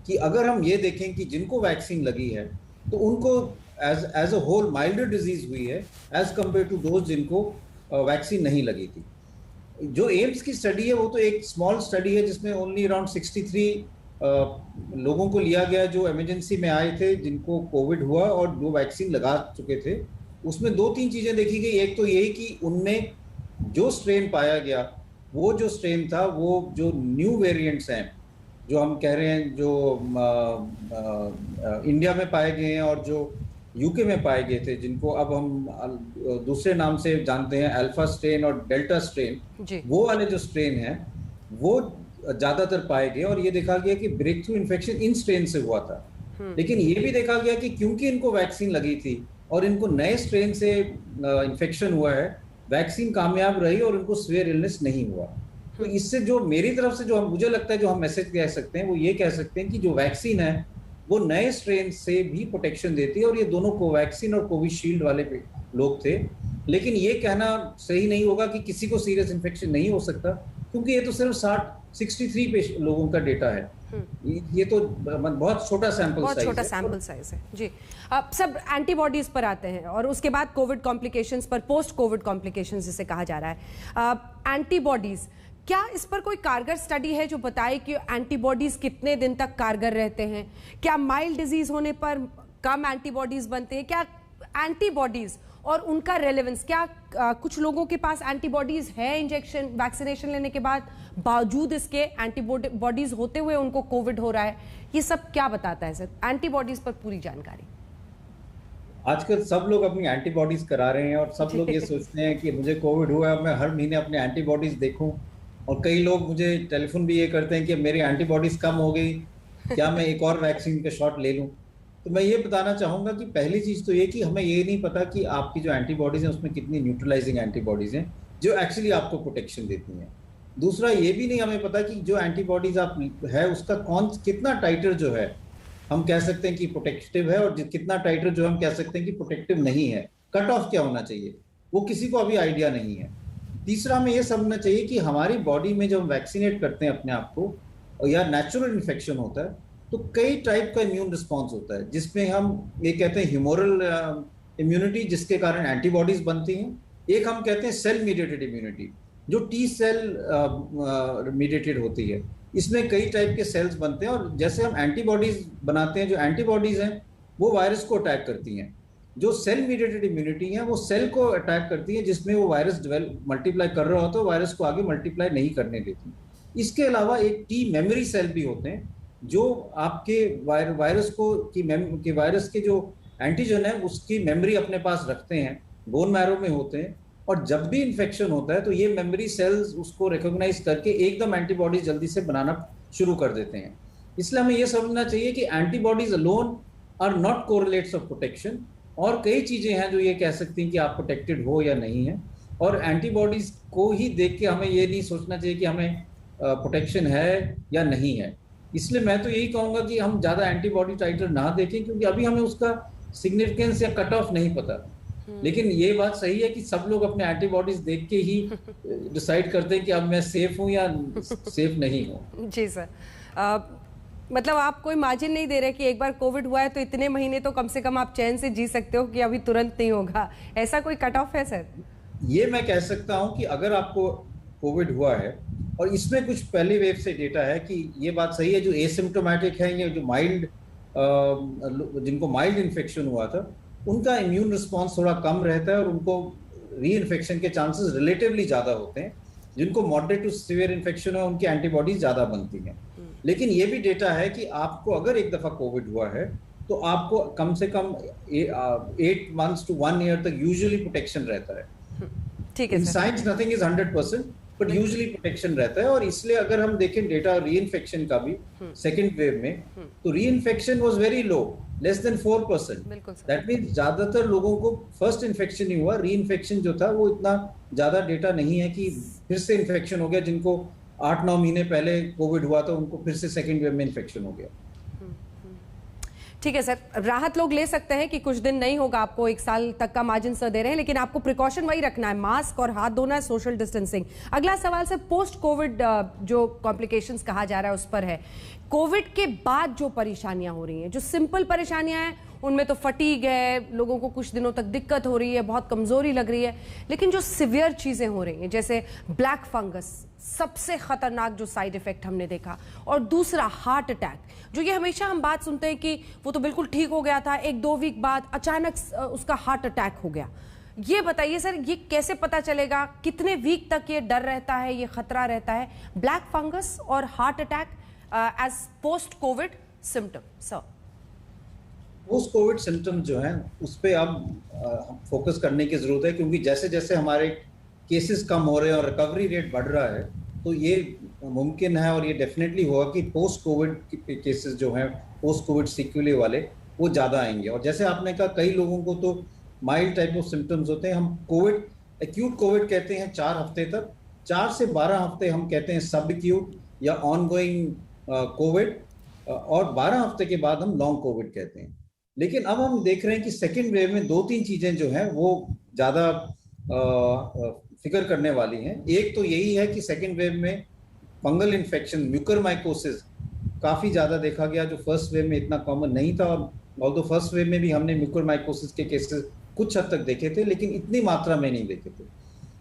S2: कि अगर हम ये देखें कि जिनको वैक्सीन लगी है तो उनको as a whole milder disease हुई है एज कम्पेयर टू दोज जिनको वैक्सीन नहीं लगी थी। जो एम्स की स्टडी है वो तो एक स्मॉल स्टडी है जिसमें ओनली अराउंड 63 लोगों को लिया गया जो इमरजेंसी में आए थे जिनको कोविड हुआ और जो वैक्सीन लगा चुके थे, उसमें 2-3 चीजें देखी गई। एक तो यही कि उनमें जो स्ट्रेन पाया गया, वो जो स्ट्रेन था, वो जो न्यू वेरिएंट्स हैं जो हम कह रहे हैं, जो इंडिया में पाए गए हैं और जो यूके में पाए गए थे, जिनको अब हम दूसरे नाम से जानते हैं, अल्फा स्ट्रेन और डेल्टा स्ट्रेन, वो वाले जो स्ट्रेन हैं वो ज्यादातर पाए गए। और ये देखा गया कि ब्रेक थ्रू इन्फेक्शन इन स्ट्रेन से हुआ था। लेकिन ये भी देखा गया कि क्योंकि इनको वैक्सीन लगी थी और इनको नए स्ट्रेन से इन्फेक्शन हुआ है, वैक्सीन कामयाब रही और उनको सीवियर इलनेस नहीं हुआ। तो इससे जो मेरी तरफ से जो मुझे लगता है जो हम मैसेज कह सकते हैं, वो ये कह सकते हैं कि जो वैक्सीन है वो नए स्ट्रेन से भी प्रोटेक्शन देती है। और ये दोनों कोवैक्सीन और कोविशील्ड वाले लोग थे। लेकिन ये कहना सही नहीं होगा कि किसी को सीरियस इन्फेक्शन नहीं हो सकता, क्योंकि ये तो सिर्फ 63 लोगों का डेटा है। ये तो बहुत छोटा सैंपल
S1: साइज है जी। अब सब एंटीबॉडीज पर आते हैं और उसके बाद कोविड कॉम्प्लिकेशंस पर, पोस्ट कोविड कॉम्प्लिकेशंस जिसे कहा जा रहा है। एंटीबॉडीज, क्या इस पर कोई कारगर स्टडी है जो बताए कि एंटीबॉडीज कितने दिन तक कारगर रहते हैं? क्या माइल्ड डिजीज होने पर कम एंटीबॉडीज बनते हैं? क्या एंटीबॉडीज और उनका रेलेवेंस, क्या कुछ लोगों के पास एंटीबॉडीज है इंजेक्शन वैक्सीनेशन लेने के बाद, बावजूद इसके एंटीबॉडीज होते हुए उनको कोविड हो रहा है? ये सब क्या बताता है सर? एंटीबॉडीज पर पूरी जानकारी।
S2: आजकल सब लोग अपनी एंटीबॉडीज करा रहे हैं और सब लोग ये सोचते हैं कि मुझे कोविड हुआ है, मैं हर महीने अपने एंटीबॉडीज देखूं। और कई लोग मुझे टेलीफोन भी ये करते हैं कि मेरी एंटीबॉडीज कम हो गई, क्या मैं एक और वैक्सीन का शॉट ले लूं? तो मैं ये बताना चाहूंगा कि पहली चीज तो ये कि हमें ये नहीं पता कि आपकी जो एंटीबॉडीज हैं उसमें कितनी न्यूट्रलाइजिंग एंटीबॉडीज हैं जो एक्चुअली आपको प्रोटेक्शन देती हैं। दूसरा ये भी नहीं हमें पता कि जो एंटीबॉडीज आप है उसका कितना टाइटर जो है हम कह सकते हैं कि प्रोटेक्टिव है, और कितना टाइटर जो हम कह सकते हैं कि प्रोटेक्टिव नहीं है। कट ऑफ क्या होना चाहिए वो किसी को अभी आइडिया नहीं है। तीसरा हमें ये समझना चाहिए कि हमारी बॉडी में जब हम वैक्सीनेट करते हैं अपने आप को या नेचुरल इन्फेक्शन होता है तो कई टाइप का इम्यून रिस्पॉन्स होता है, जिसमें हम ये कहते हैं ह्यूमोरल इम्यूनिटी, जिसके कारण एंटीबॉडीज बनती हैं। एक हम कहते हैं सेल मीडिएटेड इम्यूनिटी, जो टी सेल मीडिएटेड होती है। इसमें कई टाइप के सेल्स बनते हैं और जैसे हम एंटीबॉडीज बनाते हैं, जो एंटीबॉडीज हैं वो वायरस को अटैक करती हैं। जो सेल मीडिएटेड इम्यूनिटी है वो सेल को अटैक करती है, जिसमें वो वायरस मल्टीप्लाई कर रहा होता है, वायरस को आगे मल्टीप्लाई नहीं करने देती। इसके अलावा एक टी मेमोरी सेल भी होते हैं जो आपके वायरस के वायरस के जो एंटीजन है उसकी मेमोरी अपने पास रखते हैं, बोन मैरो में होते हैं। और जब भी इन्फेक्शन होता है तो ये मेमोरी सेल्स उसको रिकॉग्नाइज करके एकदम एंटीबॉडीज जल्दी से बनाना शुरू कर देते हैं। इसलिए हमें ये समझना चाहिए कि antibodies alone are not correlates of protection, और कई चीजें हैं जो ये कह सकती हैं कि आप प्रोटेक्टेड हो या नहीं है। और एंटीबॉडीज को ही देख के हमें ये नहीं सोचना चाहिए कि हमें प्रोटेक्शन है या नहीं है। इसलिए मैं तो यही कहूंगा कि हम ज्यादा एंटीबॉडी टाइटर ना देखें, क्योंकि अभी हमें उसका सिग्निफिकेंस या कट ऑफ नहीं पता। लेकिन ये बात सही है कि सब लोग अपने एंटीबॉडीज देख के ही डिसाइड करते हैं कि अब मैं सेफ हूं या सेफ नहीं हूं।
S1: जी सर, मतलब आप कोई मार्जिन नहीं दे रहे कि एक बार कोविड हुआ है तो इतने महीने तो कम से कम आप चैन से जी सकते हो कि अभी तुरंत नहीं होगा, ऐसा कोई कट ऑफ है सर?
S2: ये मैं कह सकता हूं कि अगर आपको कोविड हुआ है, और इसमें कुछ पहली वेव से डेटा है कि ये बात सही है, जो एसिम्प्टोमेटिक है या जो माइल्ड जिनको माइल्ड इन्फेक्शन हुआ था उनका इम्यून रिस्पॉन्स थोड़ा कम रहता है और उनको री इन्फेक्शन के चांसेस रिलेटिवली ज़्यादा होते हैं। जिनको मॉडरेट टू सीवियर इन्फेक्शन है उनकी एंटीबॉडीज ज़्यादा बनती हैं। लेकिन ये भी डेटा है कि आपको अगर एक दफ़ा कोविड हुआ है तो आपको कम से कम 8 months to 1 year तक यूजुअली प्रोटेक्शन रहता है।
S1: ठीक है,
S2: in science nothing is 100%, but usually protection रहता है। और इसलिए अगर हम देखें डेटा री इन्फेक्शन का भी सेकेंड वेव में, तो री infection was very low, less than 4%। That means ज्यादातर लोगों को फर्स्ट इन्फेक्शन ही हुआ, री इन्फेक्शन जो था वो इतना ज्यादा डेटा नहीं है कि फिर से इन्फेक्शन हो गया। जिनको 8-9 महीने पहले कोविड हुआ था उनको फिर से सेकेंड वेव में इन्फेक्शन हो गया।
S1: ठीक है सर, राहत लोग ले सकते हैं कि कुछ दिन नहीं होगा, आपको 1 साल तक का मार्जिन सर दे रहे हैं, लेकिन आपको प्रिकॉशन वही रखना है, मास्क और हाथ धोना है, सोशल डिस्टेंसिंग। अगला सवाल सर पोस्ट कोविड जो कॉम्प्लिकेशंस कहा जा रहा है उस पर है। कोविड के बाद जो परेशानियां हो रही हैं, जो सिंपल परेशानियां हैं उनमें तो फटीग है, लोगों को कुछ दिनों तक दिक्कत हो रही है, बहुत कमजोरी लग रही है। लेकिन जो सिवियर चीजें हो रही हैं, जैसे ब्लैक फंगस, सबसे खतरनाक जो साइड इफेक्ट हमने देखा, और दूसरा हार्ट अटैक, जो ये हमेशा हम बात सुनते हैं कि वो तो बिल्कुल ठीक हो गया था, 1-2 वीक बाद अचानक उसका हार्ट अटैक हो गया। ये बताइए सर, ये कैसे पता चलेगा, कितने वीक तक ये डर रहता है, ये खतरा रहता है, ब्लैक फंगस और heart attack as post covid symptom? Sir,
S2: post covid symptom जो है उस पर अब फोकस करने की जरूरत है, क्योंकि जैसे जैसे हमारे केसेस कम हो रहे हैं और रिकवरी रेट बढ़ रहा है, तो ये मुमकिन है और ये डेफिनेटली होगा कि पोस्ट कोविड केसेस जो हैं, पोस्ट कोविड सीक्वेले वाले, वो ज़्यादा आएंगे। और जैसे आपने कहा, कई लोगों को तो माइल्ड टाइप ऑफ सिम्टम्स होते हैं। हम कोविड, एक्यूट कोविड कहते हैं 4 हफ्ते तक, 4 से 12 हफ्ते हम कहते हैं सब एक्यूट या ऑन गोइंग कोविड, और 12 हफ्ते के बाद हम लॉन्ग कोविड कहते हैं। लेकिन अब हम देख रहे हैं कि सेकेंड वेव में 2-3 चीज़ें जो हैं वो ज़्यादा फिक्र करने वाली हैं। एक तो यही है कि सेकेंड वेव में फंगल इन्फेक्शन, म्यूकरमाइकोसिस काफ़ी ज़्यादा देखा गया, जो फर्स्ट वेव में इतना कॉमन नहीं था। और फर्स्ट वेव में भी हमने म्यूकरमाइकोसिस के केसेस कुछ हद तक देखे थे, लेकिन इतनी मात्रा में नहीं देखे थे।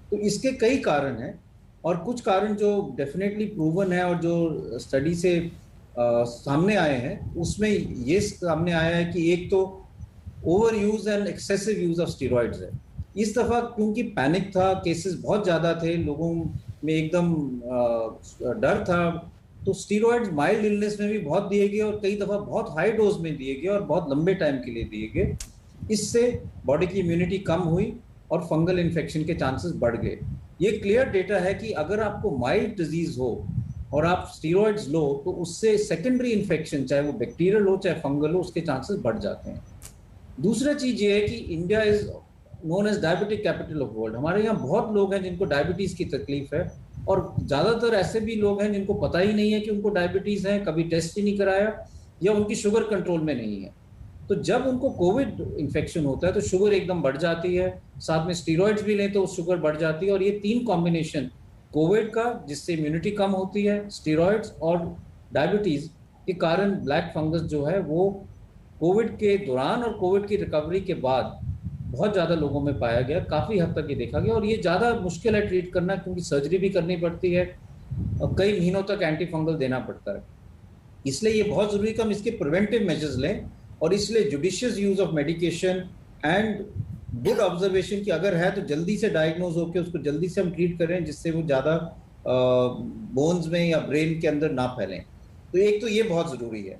S2: तो इसके कई कारण हैं, और कुछ कारण जो डेफिनेटली प्रूवन है और जो स्टडी से सामने आए हैं, उसमें ये सामने आया है कि एक तो over use and excessive use of steroids है। इस दफ़ा क्योंकि पैनिक था, केसेस बहुत ज़्यादा थे, लोगों में एकदम डर था, तो स्टेरॉइड्स माइल्ड इलनेस में भी बहुत दिए गए और कई दफ़ा बहुत हाई डोज में दिए गए और बहुत लंबे टाइम के लिए दिए गए। इससे बॉडी की इम्यूनिटी कम हुई और फंगल इन्फेक्शन के चांसेस बढ़ गए। ये क्लियर डेटा है कि अगर आपको माइल्ड डिजीज हो और आप स्टेरॉइड्स लो, तो उससे सेकेंडरी इन्फेक्शन, चाहे वो बैक्टीरियल हो चाहे फंगल हो, उसके चांसेस बढ़ जाते हैं। दूसरा चीज़ ये है कि India is known as diabetic capital of world. हमारे यहाँ बहुत लोग हैं जिनको डायबिटीज़ की तकलीफ है, और ज़्यादातर ऐसे भी लोग हैं जिनको पता ही नहीं है कि उनको डायबिटीज़ है, कभी टेस्ट ही नहीं कराया, या उनकी शुगर कंट्रोल में नहीं है। तो जब उनको कोविड इन्फेक्शन होता है तो शुगर एकदम बढ़ जाती है, साथ में स्टेरॉइड्स भी लें तो शुगर बढ़ जाती है, और ये 3 कॉम्बिनेशन, कोविड का जिससे इम्यूनिटी कम होती है, स्टेरॉइड्स और डायबिटीज़ के कारण ब्लैक फंगस जो है वो कोविड के दौरान और कोविड की रिकवरी के बाद बहुत ज़्यादा लोगों में पाया गया, काफ़ी हद तक ये देखा गया। और ये ज़्यादा मुश्किल है ट्रीट करना, क्योंकि सर्जरी भी करनी पड़ती है और कई महीनों तक एंटी फंगल देना पड़ता है। इसलिए ये बहुत ज़रूरी है कि हम इसके प्रिवेंटिव मेजर्स लें, और इसलिए judicious use of medication and good observation, कि अगर है तो जल्दी से डायग्नोज होकर उसको जल्दी से हम ट्रीट करें, जिससे वो ज़्यादा बोन्स में या ब्रेन के अंदर ना फैलें। तो एक तो ये बहुत ज़रूरी है।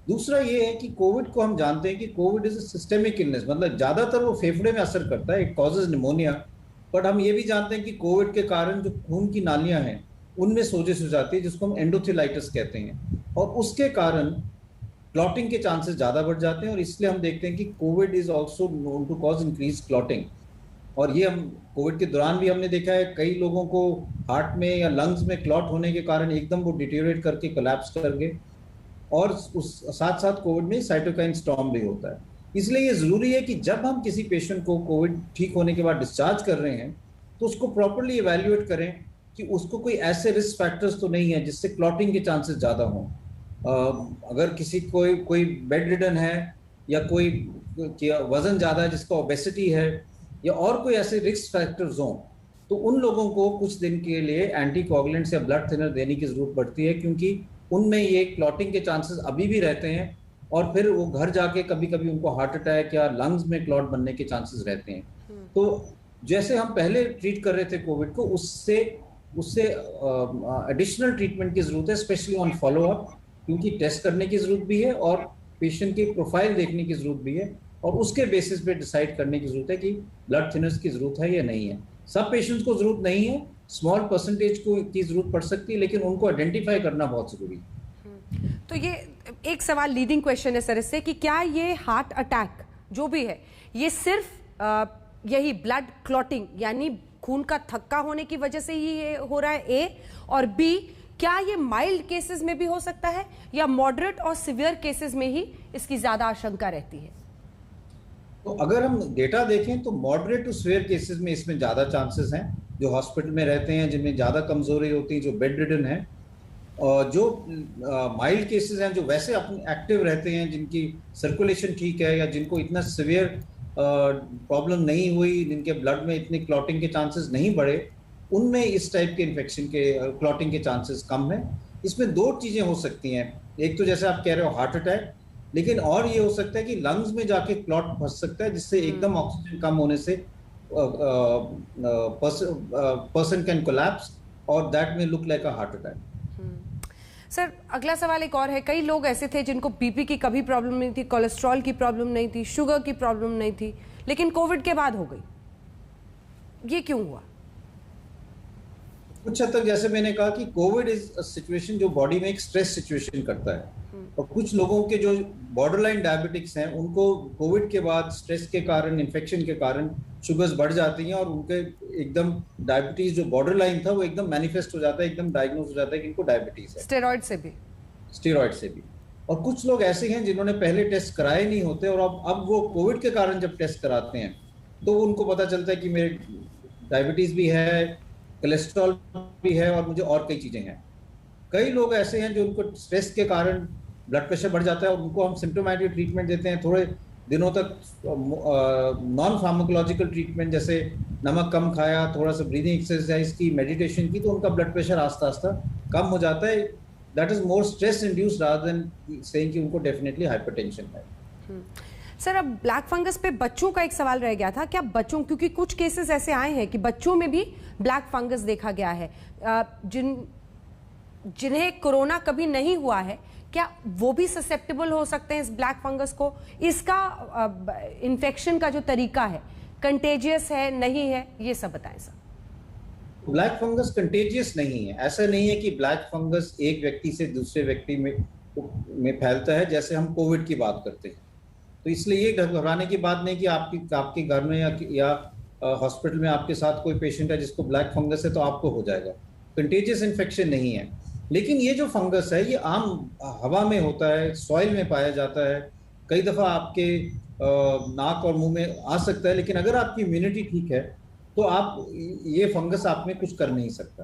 S2: दूसरा ये है कि कोविड को हम जानते हैं कि covid is a systemic illness, मतलब ज़्यादातर वो फेफड़े में असर करता है, इट कॉजेज निमोनिया। बट हम ये भी जानते हैं कि कोविड के कारण जो खून की नालियाँ हैं उनमें सोजिश हो जाती है, जिसको हम एंडोथेलाइटिस कहते हैं, और उसके कारण क्लॉटिंग के चांसेस ज़्यादा बढ़ जाते हैं। और इसलिए हम देखते हैं कि covid is also known to cause increase clotting. और ये हम कोविड के दौरान भी हमने देखा है, कई लोगों को हार्ट में या लंग्स में क्लॉट होने के कारण एकदम वो डिटेरियोरेट करके कोलैप्स कर गए, और उस साथ साथ कोविड में साइटोकाइन स्टॉर्म भी होता है। इसलिए ये ज़रूरी है कि जब हम किसी पेशेंट को कोविड ठीक होने के बाद डिस्चार्ज कर रहे हैं, तो उसको प्रॉपर्ली इवैल्यूएट करें कि उसको कोई ऐसे रिस्क फैक्टर्स तो नहीं है जिससे क्लॉटिंग के चांसेस ज़्यादा हों। अगर किसी कोई बेड रिडन है, या कोई वजन ज़्यादा है, जिसका ओबेसिटी है, या और कोई ऐसे रिस्क फैक्टर्स हों, तो उन लोगों को कुछ दिन के लिए एंटीकोगुलेंट्स या ब्लड थिनर देने की ज़रूरत पड़ती है, क्योंकि उनमें ये क्लॉटिंग के चांसेस अभी भी रहते हैं, और फिर वो घर जाके कभी कभी उनको हार्ट अटैक या लंग्स में क्लॉट बनने के चांसेस रहते हैं। तो जैसे हम पहले ट्रीट कर रहे थे कोविड को, उससे एडिशनल ट्रीटमेंट की ज़रूरत है, स्पेशली ऑन फॉलोअप, क्योंकि टेस्ट करने की ज़रूरत भी है और पेशेंट की प्रोफाइल देखने की ज़रूरत भी है, और उसके बेसिस पे डिसाइड करने की ज़रूरत है कि ब्लड थिनर्स की ज़रूरत है या नहीं है। सब पेशेंट्स को ज़रूरत नहीं है, स्मॉल परसेंटेज को की ज़रूरत पड़ सकती है, लेकिन उनको आइडेंटिफाई करना बहुत ज़रूरी है।
S1: तो ये एक सवाल लीडिंग क्वेश्चन है सर इससे, कि क्या ये हार्ट अटैक जो भी है, ये सिर्फ यही ब्लड क्लॉटिंग यानी खून का थक्का होने की वजह से ही ये हो रहा है, ए, और बी, क्या ये माइल्ड केसेस में भी हो सकता है, या मॉडरेट और सिवियर केसेस में ही इसकी ज्यादा आशंका रहती है?
S2: तो अगर हम डेटा देखें तो मॉडरेट टू सिवियर केसेस में इसमें ज़्यादा चांसेस हैं, जो हॉस्पिटल में रहते हैं, जिनमें ज़्यादा कमजोरी होती है, जो बेड रिडन है, और जो माइल्ड केसेस हैं, जो वैसे अपने एक्टिव रहते हैं, जिनकी सर्कुलेशन ठीक है या जिनको इतना सिवियर प्रॉब्लम नहीं हुई, जिनके ब्लड में इतनी क्लॉटिंग के चांसेस नहीं बढ़े, उनमें इस टाइप के इन्फेक्शन के क्लॉटिंग के चांसेस कम है। इसमें दो चीजें हो सकती हैं, एक तो जैसे आप कह रहे हो हार्ट अटैक, लेकिन और ये हो सकता है कि लंग्स में जाके क्लॉट फंस सकता है, जिससे एकदम ऑक्सीजन कम होने से पर्सन कैन कोलैप्स और दैट में look like a heart attack.
S1: Sir अगला सवाल एक और है, कई लोग ऐसे थे जिनको बीपी की कभी प्रॉब्लम नहीं थी, कोलेस्ट्रॉल की प्रॉब्लम नहीं थी, शुगर की प्रॉब्लम नहीं थी, लेकिन कोविड के बाद हो गई, ये क्यों हुआ?
S2: कुछ हद तक जैसे मैंने कहा कि कोविड इज अ सिचुएशन जो बॉडी में एक स्ट्रेस सिचुएशन करता है, और कुछ लोगों के जो बॉर्डरलाइन डायबिटिक्स हैं उनको कोविड के बाद स्ट्रेस के कारण, इन्फेक्शन के कारण शुगर्स बढ़ जाती हैं और उनके एकदम डायबिटीज जो बॉर्डरलाइन था वो एकदम मैनिफेस्ट हो जाता है, एकदम डायग्नोज हो जाता है कि इनको डायबिटीज है, स्टेरॉइड से भी। और कुछ लोग ऐसे हैं जिन्होंने पहले टेस्ट कराए नहीं होते और अब वो कोविड के कारण जब टेस्ट कराते हैं तो उनको पता चलता है कि मेरे डायबिटीज भी है, कोलेस्ट्रॉल भी है और मुझे और कई चीजें हैं। कई लोग ऐसे हैं जो उनको स्ट्रेस के कारण ब्लड प्रेशर बढ़ जाता है और उनको हम सिम्टोमेटिक ट्रीटमेंट देते हैं, थोड़े दिनों तक नॉन फार्माकोलॉजिकल ट्रीटमेंट, जैसे नमक कम खाया, थोड़ा सा ब्रीदिंग एक्सरसाइज की, मेडिटेशन की, तो उनका ब्लड प्रेशर आस्ता आस्ता कम हो जाता है। That is more stress induced rather than saying कि उनको डेफिनेटली हाइपरटेंशन है।
S1: सर अब ब्लैक फंगस पे बच्चों का एक सवाल रह गया था, क्या बच्चों, क्योंकि कुछ केसेस ऐसे आए हैं कि बच्चों में भी ब्लैक फंगस देखा गया है, जिन्हें कोरोना कभी नहीं हुआ है, क्या वो भी ससेप्टेबल हो सकते हैं इस ब्लैक फंगस को? इसका इन्फेक्शन का जो तरीका है कंटेजियस है नहीं है, ये सब बताएं सर।
S2: ब्लैक फंगस कंटेजियस नहीं है। ऐसा नहीं है कि ब्लैक फंगस एक व्यक्ति से दूसरे व्यक्ति में फैलता है जैसे हम कोविड की बात करते हैं। तो इसलिए ये घबराने की बात नहीं कि आपके घर में या हॉस्पिटल में आपके साथ कोई पेशेंट है जिसको ब्लैक फंगस है तो आपको हो जाएगा। कंटेजियस इन्फेक्शन नहीं है। लेकिन ये जो फंगस है ये आम हवा में होता है, सॉइल में पाया जाता है, कई दफ़ा आपके नाक और मुंह में आ सकता है, लेकिन अगर आपकी इम्यूनिटी ठीक है तो आप ये फंगस आप में कुछ कर नहीं सकता।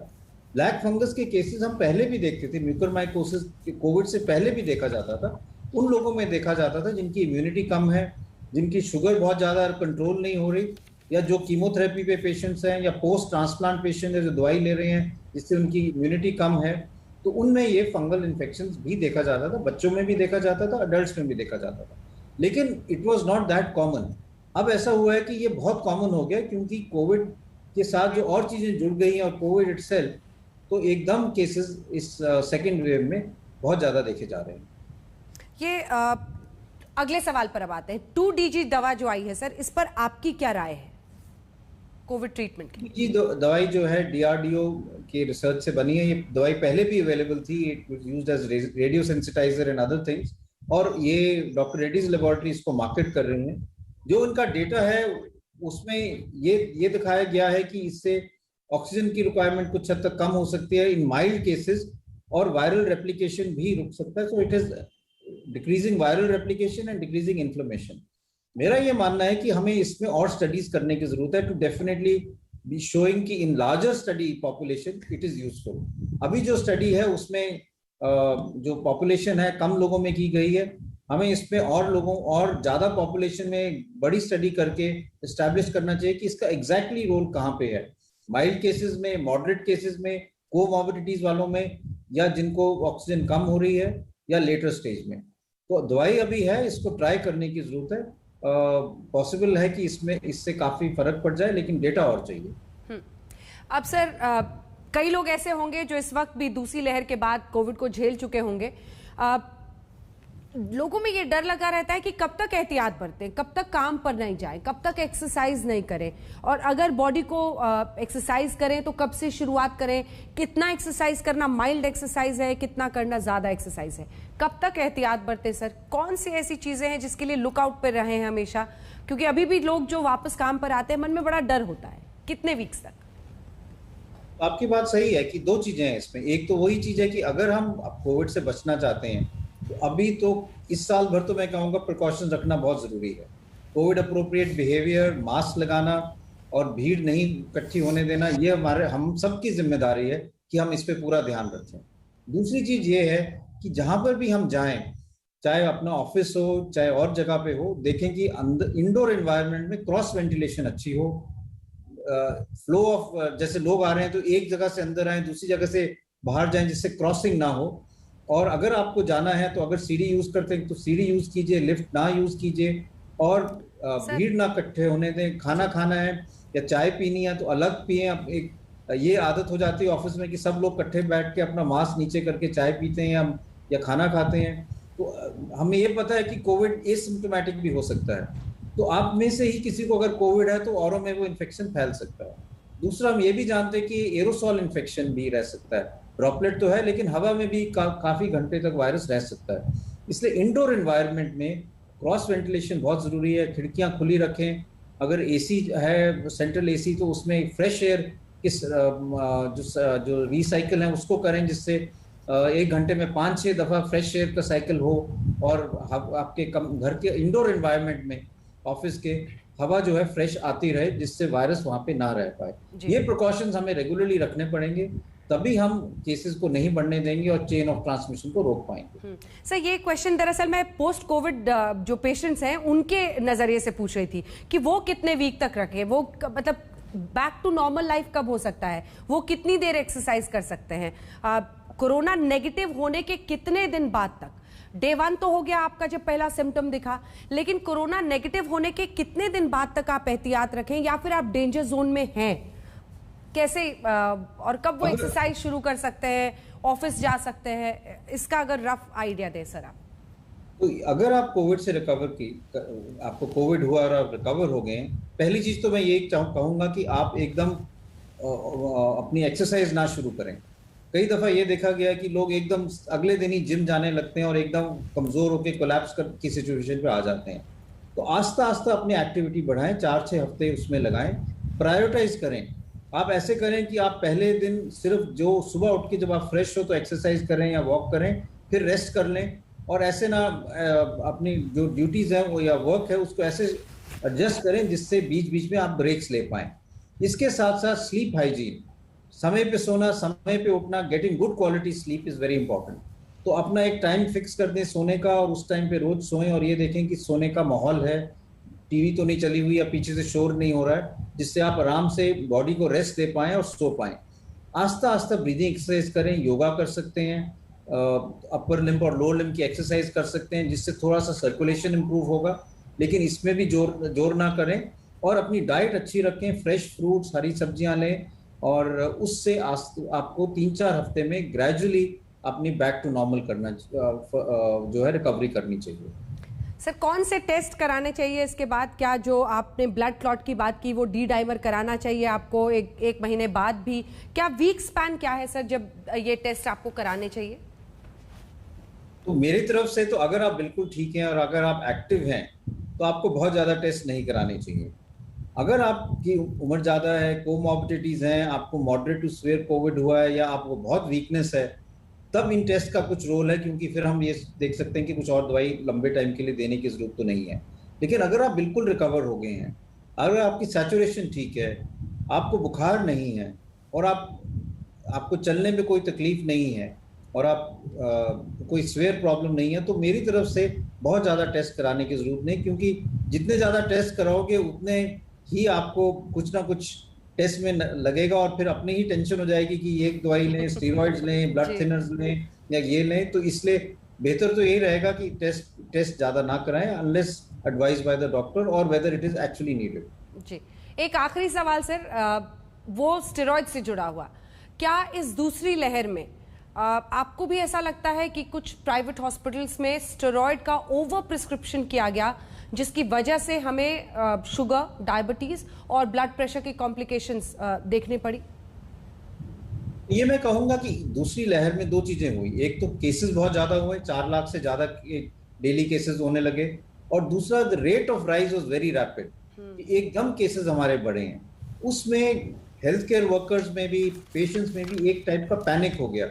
S2: ब्लैक फंगस के केसेस हम पहले भी देखते थे, म्यूकोरमाइकोसिस कोविड से पहले भी देखा जाता था, उन लोगों में देखा जाता था जिनकी इम्यूनिटी कम है, जिनकी शुगर बहुत ज़्यादा कंट्रोल नहीं हो रही, या जो कीमोथेरेपी पे पेशेंट्स हैं, या पोस्ट ट्रांसप्लांट पेशेंट है जो दवाई ले रहे हैं जिससे उनकी इम्यूनिटी कम है, तो उनमें ये फंगल इन्फेक्शन भी देखा जाता था। बच्चों में भी देखा जाता था, अडल्ट में भी देखा जाता था, लेकिन it was not that common. अब ऐसा हुआ है कि ये बहुत कॉमन हो गया क्योंकि कोविड के साथ जो और चीज़ें जुड़ गई हैं और कोविड इटसेल्फ, तो एकदम केसेस इस सेकेंड वेव में बहुत ज़्यादा देखे जा रहे हैं।
S1: ये अगले सवाल पर अब आते हैं। 2DG दवा जो आई है सर, इस पर आपकी क्या राय है कोविड ट्रीटमेंट की?
S2: जी, दवाई जो है DRDO की रिसर्च से बनी है। ये दवाई पहले भी अवेलेबल थी, it was used as radio sensitizer and other things, और ये डॉक्टर रेड्डीज लेबोरेटरी इसको मार्केट कर रही हैं। जो उनका डेटा है उसमें ये दिखाया गया है कि इससे ऑक्सीजन की रिक्वायरमेंट कुछ हद तक कम हो सकती है इन माइल्ड केसेस, और वायरल रेप्लिकेशन भी रुक सकता है। So it is decreasing viral replication and decreasing inflammation. मेरा ये मानना है कि हमें इसमें और स्टडीज करने की जरूरत है टू डेफिनेटली बी शोइंग कि in larger study population it is useful. अभी जो स्टडी है उसमें जो पॉपुलेशन है कम लोगों में की गई है, हमें इसमें और लोगों और ज्यादा पॉपुलेशन में बड़ी स्टडी करके एस्टैब्लिश करना चाहिए कि इसका एग्जैक्टली रोल कहाँ पे है, माइल्ड केसेस में, मॉडरेट केसेस में, कोमॉर्बिडिटीज वालों में, या जिनको ऑक्सीजन कम हो रही है, या लेटर स्टेज में। तो दवाई अभी है, इसको ट्राई करने की जरूरत है। पॉसिबल है कि इसमें इससे काफी फर्क पड़ जाए, लेकिन डेटा और चाहिए।
S1: अब सर कई लोग ऐसे होंगे जो इस वक्त भी दूसरी लहर के बाद कोविड को झेल चुके होंगे, लोगों में ये डर लगा रहता है कि कब तक एहतियात बरतें, कब तक काम पर नहीं जाएं, कब तक एक्सरसाइज नहीं करें, और अगर बॉडी को एक्सरसाइज करें तो कब से शुरुआत करें, कितना एक्सरसाइज करना माइल्ड एक्सरसाइज है, कितना करना ज्यादा एक्सरसाइज है, कब तक एहतियात बरतें सर? कौन सी ऐसी चीजें हैं जिसके लिए लुकआउट पर रहे हैं हमेशा, क्योंकि अभी भी लोग जो वापस काम पर आते हैं मन में बड़ा डर होता है, कितने वीक्स तक?
S2: आपकी बात सही है कि दो चीजें हैं इसमें। एक तो वही चीज है कि अगर हम कोविड से बचना चाहते हैं तो अभी तो इस साल भर तो मैं कहूँगा प्रिकॉशन रखना बहुत ज़रूरी है। कोविड अप्रोप्रिएट बिहेवियर, मास्क लगाना और भीड़ नहीं इकट्ठी होने देना, ये हम सबकी जिम्मेदारी है कि हम इस पे पूरा ध्यान रखें। दूसरी चीज ये है कि जहां पर भी हम जाएं, चाहे अपना ऑफिस हो चाहे और जगह पे हो, देखें कि अंदर इंडोर एनवायरनमेंट में क्रॉस वेंटिलेशन अच्छी हो, फ्लो ऑफ, जैसे लोग आ रहे हैं तो एक जगह से अंदर आए, दूसरी जगह से बाहर जाएं, जिससे क्रॉसिंग ना हो। और अगर आपको जाना है तो अगर सीढ़ी यूज करते हैं तो सीढ़ी यूज कीजिए, लिफ्ट ना यूज कीजिए, और
S1: सर
S2: भीड़ ना इकट्ठे होने दें। खाना खाना है या चाय पीनी है तो अलग पिए। अब एक ये आदत हो जाती है ऑफिस में कि सब लोग इकट्ठे बैठ के अपना मास्क नीचे करके चाय पीते हैं या खाना खाते हैं। तो हमें ये पता है कि कोविड एसिम्प्टोमेटिक भी हो सकता है, तो आप में से ही किसी को अगर कोविड है तो औरों में वो इन्फेक्शन फैल सकता है। दूसरा, हम ये भी जानते हैं कि एरोसॉल इन्फेक्शन भी रह सकता है। ड्रॉपलेट तो है लेकिन हवा में भी काफी घंटे तक वायरस रह सकता है। इसलिए इंडोर एनवायरनमेंट में क्रॉस वेंटिलेशन बहुत जरूरी है। खिड़कियां खुली रखें, अगर एसी है सेंट्रल एसी तो उसमें फ्रेश एयर किस जो रिसाइकल है उसको करें, जिससे 1 घंटे में 5-6 दफा फ्रेश एयर का साइकिल हो, और आपके घर के इंडोर एनवायरनमेंट में ऑफिस के हवा जो है फ्रेश आती रहे, जिससे वायरस वहां पे ना रह पाए। ये प्रिकॉशंस हमें रेगुलरली रखने पड़ेंगे, तभी हम केसेस को नहीं बढ़ने देंगे और चेन ऑफ ट्रांसमिशन को रोक पाएंगे।
S1: सर, ये क्वेश्चन दरअसल मैं पोस्ट कोविड जो पेशेंट्स हैं उनके नजरिए से पूछ रही थी कि वो कितने वीक तक रखें, वो मतलब बैक टू नॉर्मल लाइफ कब हो सकता है, वो कितनी देर एक्सरसाइज कर सकते हैं, कोरोना नेगेटिव होने के कितने दिन बाद तक। डे 1 तो हो गया आपका जब पहला सिम्टम दिखा, लेकिन कोरोना नेगेटिव होने के कितने दिन बाद तक आप एहतियात रखें, या फिर आप डेंजर जोन में हैं, कैसे और कब वो एक्सरसाइज शुरू कर सकते हैं, ऑफिस जा सकते हैं, इसका अगर रफ आइडिया दें सर आप।
S2: तो अगर आप कोविड से आपको कोविड हुआ और आप रिकवर हो गए, पहली चीज तो मैं ये कहूंगा कि आप एकदम अपनी एक्सरसाइज ना शुरू करें। कई दफा ये देखा गया कि लोग एकदम अगले दिन ही जिम जाने लगते हैं और एकदम कमजोर होकर कोलैप्स की सिचुएशन पे आ जाते हैं। तो आस्ता आस्ता अपनी एक्टिविटी बढ़ाएं, 4-6 हफ्ते उसमें लगाएं, प्रायोरिटाइज करें। आप ऐसे करें कि आप पहले दिन सिर्फ जो सुबह उठ के जब आप फ्रेश हो तो एक्सरसाइज करें या वॉक करें, फिर रेस्ट कर लें, और ऐसे ना अपनी जो ड्यूटीज है वो या वर्क है उसको ऐसे एडजस्ट करें जिससे बीच बीच में आप ब्रेक्स ले पाएं। इसके साथ साथ स्लीप हाइजीन, समय पे सोना, समय पे उठना, getting good quality sleep is very important. तो अपना एक टाइम फिक्स कर दें सोने का, और उस टाइम पे रोज सोएं, और ये देखें कि सोने का माहौल है, टीवी तो नहीं चली हुई या पीछे से शोर नहीं हो रहा है, जिससे आप आराम से बॉडी को रेस्ट दे पाएं और सो पाएं। आस्ता आस्ता ब्रीदिंग एक्सरसाइज करें, योगा कर सकते हैं, अपर लिम्ब और लोअर लिम्ब की एक्सरसाइज कर सकते हैं, जिससे थोड़ा सा सर्कुलेशन इंप्रूव होगा, लेकिन इसमें भी जोर ना करें। और अपनी डाइट अच्छी रखें, फ्रेश फ्रूट्स, हरी सब्जियां लें, और उससे आपको 3-4 हफ्ते में ग्रेजुअली अपनी बैक टू नॉर्मल करना जो है रिकवरी करनी चाहिए।
S1: सर, कौन से टेस्ट कराने चाहिए इसके बाद? क्या जो आपने ब्लड क्लॉट की बात की वो डी डाइमर कराना चाहिए आपको एक महीने बाद भी? क्या वीक स्पैन क्या है सर जब ये टेस्ट आपको कराने चाहिए?
S2: तो मेरी तरफ से तो अगर आप बिल्कुल ठीक हैं और अगर आप एक्टिव हैं तो आपको बहुत ज़्यादा टेस्ट नहीं कराने चाहिए। अगर आपकी उम्र ज़्यादा है, कोमॉर्बिडिटीज़ हैं, आपको मॉडरेट टू सीवियर कोविड हुआ है, या आपको बहुत वीकनेस है, तब इन टेस्ट का कुछ रोल है, क्योंकि फिर हम ये देख सकते हैं कि कुछ और दवाई लंबे टाइम के लिए देने की जरूरत तो नहीं है। लेकिन अगर आप बिल्कुल रिकवर हो गए हैं, अगर आपकी सैचुरेशन ठीक है, आपको बुखार नहीं है, और आपको चलने में कोई तकलीफ नहीं है, और आप कोई सीवियर प्रॉब्लम नहीं है, तो मेरी तरफ से बहुत ज़्यादा टेस्ट कराने की जरूरत नहीं, क्योंकि जितने ज़्यादा टेस्ट कराओगे उतने ही आपको कुछ ना कुछ टेस्ट में लगेगा, और फिर अपनी ही टेंशन हो जाएगी कि ये दवाई लें, स्टीरॉइड्स लें, ब्लड थिनर्स लें, या ये लें। तो इसलिए बेहतर तो यही रहेगा कि टेस्ट ज़्यादा ना कराएं unless advise by the doctor और whether it is actually needed.
S1: जी, एक आखिरी सवाल सर, वो स्टेरॉइड से जुड़ा हुआ, क्या इस दूसरी लहर में आपको भी ऐसा लगता है कि कुछ प्राइवेट हॉस्पिटल्स में स्टेरॉइड का ओवर प्रिस्क्रिप्शन किया गया, जिसकी वजह से हमें शुगर, डायबिटीज और ब्लड प्रेशर की कॉम्प्लिकेशंस देखनी पड़ी?
S2: ये मैं कहूंगा कि दूसरी लहर में 2 चीजें हुई। एक तो केसेस बहुत ज्यादा हुए, 4 लाख से ज्यादा डेली केसेस होने लगे, और दूसरा the rate of rise was very rapid. एकदम केसेस हमारे बढ़े हैं, उसमें हेल्थ केयर वर्कर्स में भी, पेशेंट्स में भी एक टाइप का पैनिक हो गया,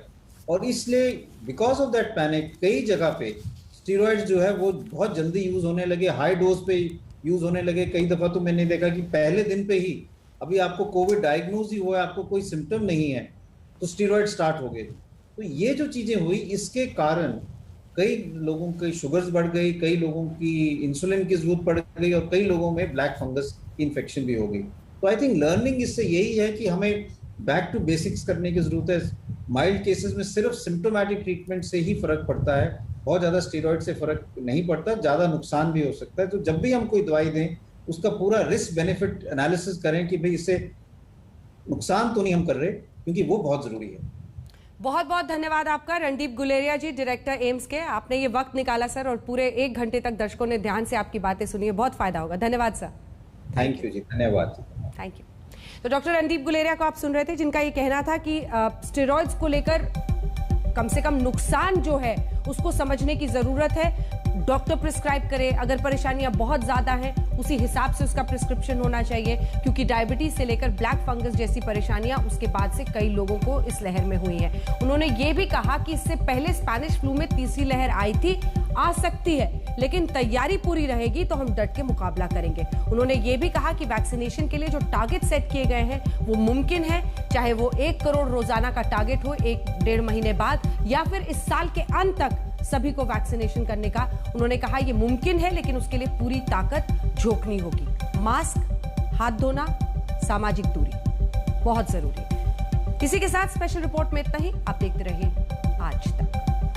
S2: और इसलिए बिकॉज ऑफ दैट पैनिक कई जगह पे स्टीरॉइड्स जो है वो बहुत जल्दी यूज होने लगे, हाई डोज पे यूज होने लगे। कई दफा तो मैंने देखा कि पहले दिन पे ही, अभी आपको कोविड डायग्नोज ही हुआ है, आपको कोई सिम्टम नहीं है, तो स्टीरॉइड स्टार्ट हो गए। तो ये जो चीजें हुई, इसके कारण कई लोगों की शुगर्स बढ़ गई, कई लोगों की इंसुलिन की जरूरत पड़ गई और कई लोगों में ब्लैक फंगस इन्फेक्शन भी हो गई। तो आई थिंक लर्निंग इससे यही है कि हमें बैक टू बेसिक्स करने की जरूरत है। माइल्ड केसेस में सिर्फ सिम्टोमेटिक ट्रीटमेंट से ही फर्क पड़ता है, बहुत ज्यादा स्टेरॉइड से फर्क नहीं पड़ता, ज्यादा नुकसान भी हो सकता है। तो जब भी हम कोई दवाई दें, उसका पूरा रिस्क बेनिफिट एनालिसिस करें कि भाई इससे नुकसान तो नहीं हम कर रहे, क्योंकि वो बहुत जरूरी है।
S1: बहुत बहुत धन्यवाद आपका रणदीप गुलेरिया जी, डायरेक्टर एम्स के। आपने ये वक्त निकाला सर, और पूरे 1 घंटे तक दर्शकों ने ध्यान से आपकी बातें सुनी है। बहुत फायदा होगा। धन्यवाद सर।
S2: थैंक यू जी, धन्यवाद।
S1: Thank you. तो डॉक्टर रणदीप गुलेरिया को आप सुन रहे थे, जिनका ये कहना था कि स्टेरॉइड्स को लेकर कम से कम नुकसान जो है उसको समझने की जरूरत है। डॉक्टर प्रिस्क्राइब करे, अगर परेशानियां बहुत ज्यादा हैं उसी हिसाब से उसका प्रिस्क्रिप्शन होना चाहिए, क्योंकि डायबिटीज से लेकर ब्लैक फंगस जैसी परेशानियां उसके बाद से कई लोगों को इस लहर में हुई हैं। उन्होंने ये भी कहा कि इससे पहले स्पेनिश फ्लू में तीसरी लहर आई थी, आ सकती है, लेकिन तैयारी पूरी रहेगी तो हम डट के मुकाबला करेंगे। उन्होंने ये भी कहा कि वैक्सीनेशन के लिए जो टारगेट सेट किए गए हैं वो मुमकिन है, चाहे वो 1 करोड़ रोजाना का टारगेट हो 1-1.5 महीने बाद, या फिर इस साल के अंत तक सभी को वैक्सीनेशन करने का। उन्होंने कहा ये मुमकिन है, लेकिन उसके लिए पूरी ताकत झोंकनी होगी। मास्क, हाथ धोना, सामाजिक दूरी बहुत जरूरी है। इसी के साथ स्पेशल रिपोर्ट में इतना ही। आप देखते रहिए आज तक।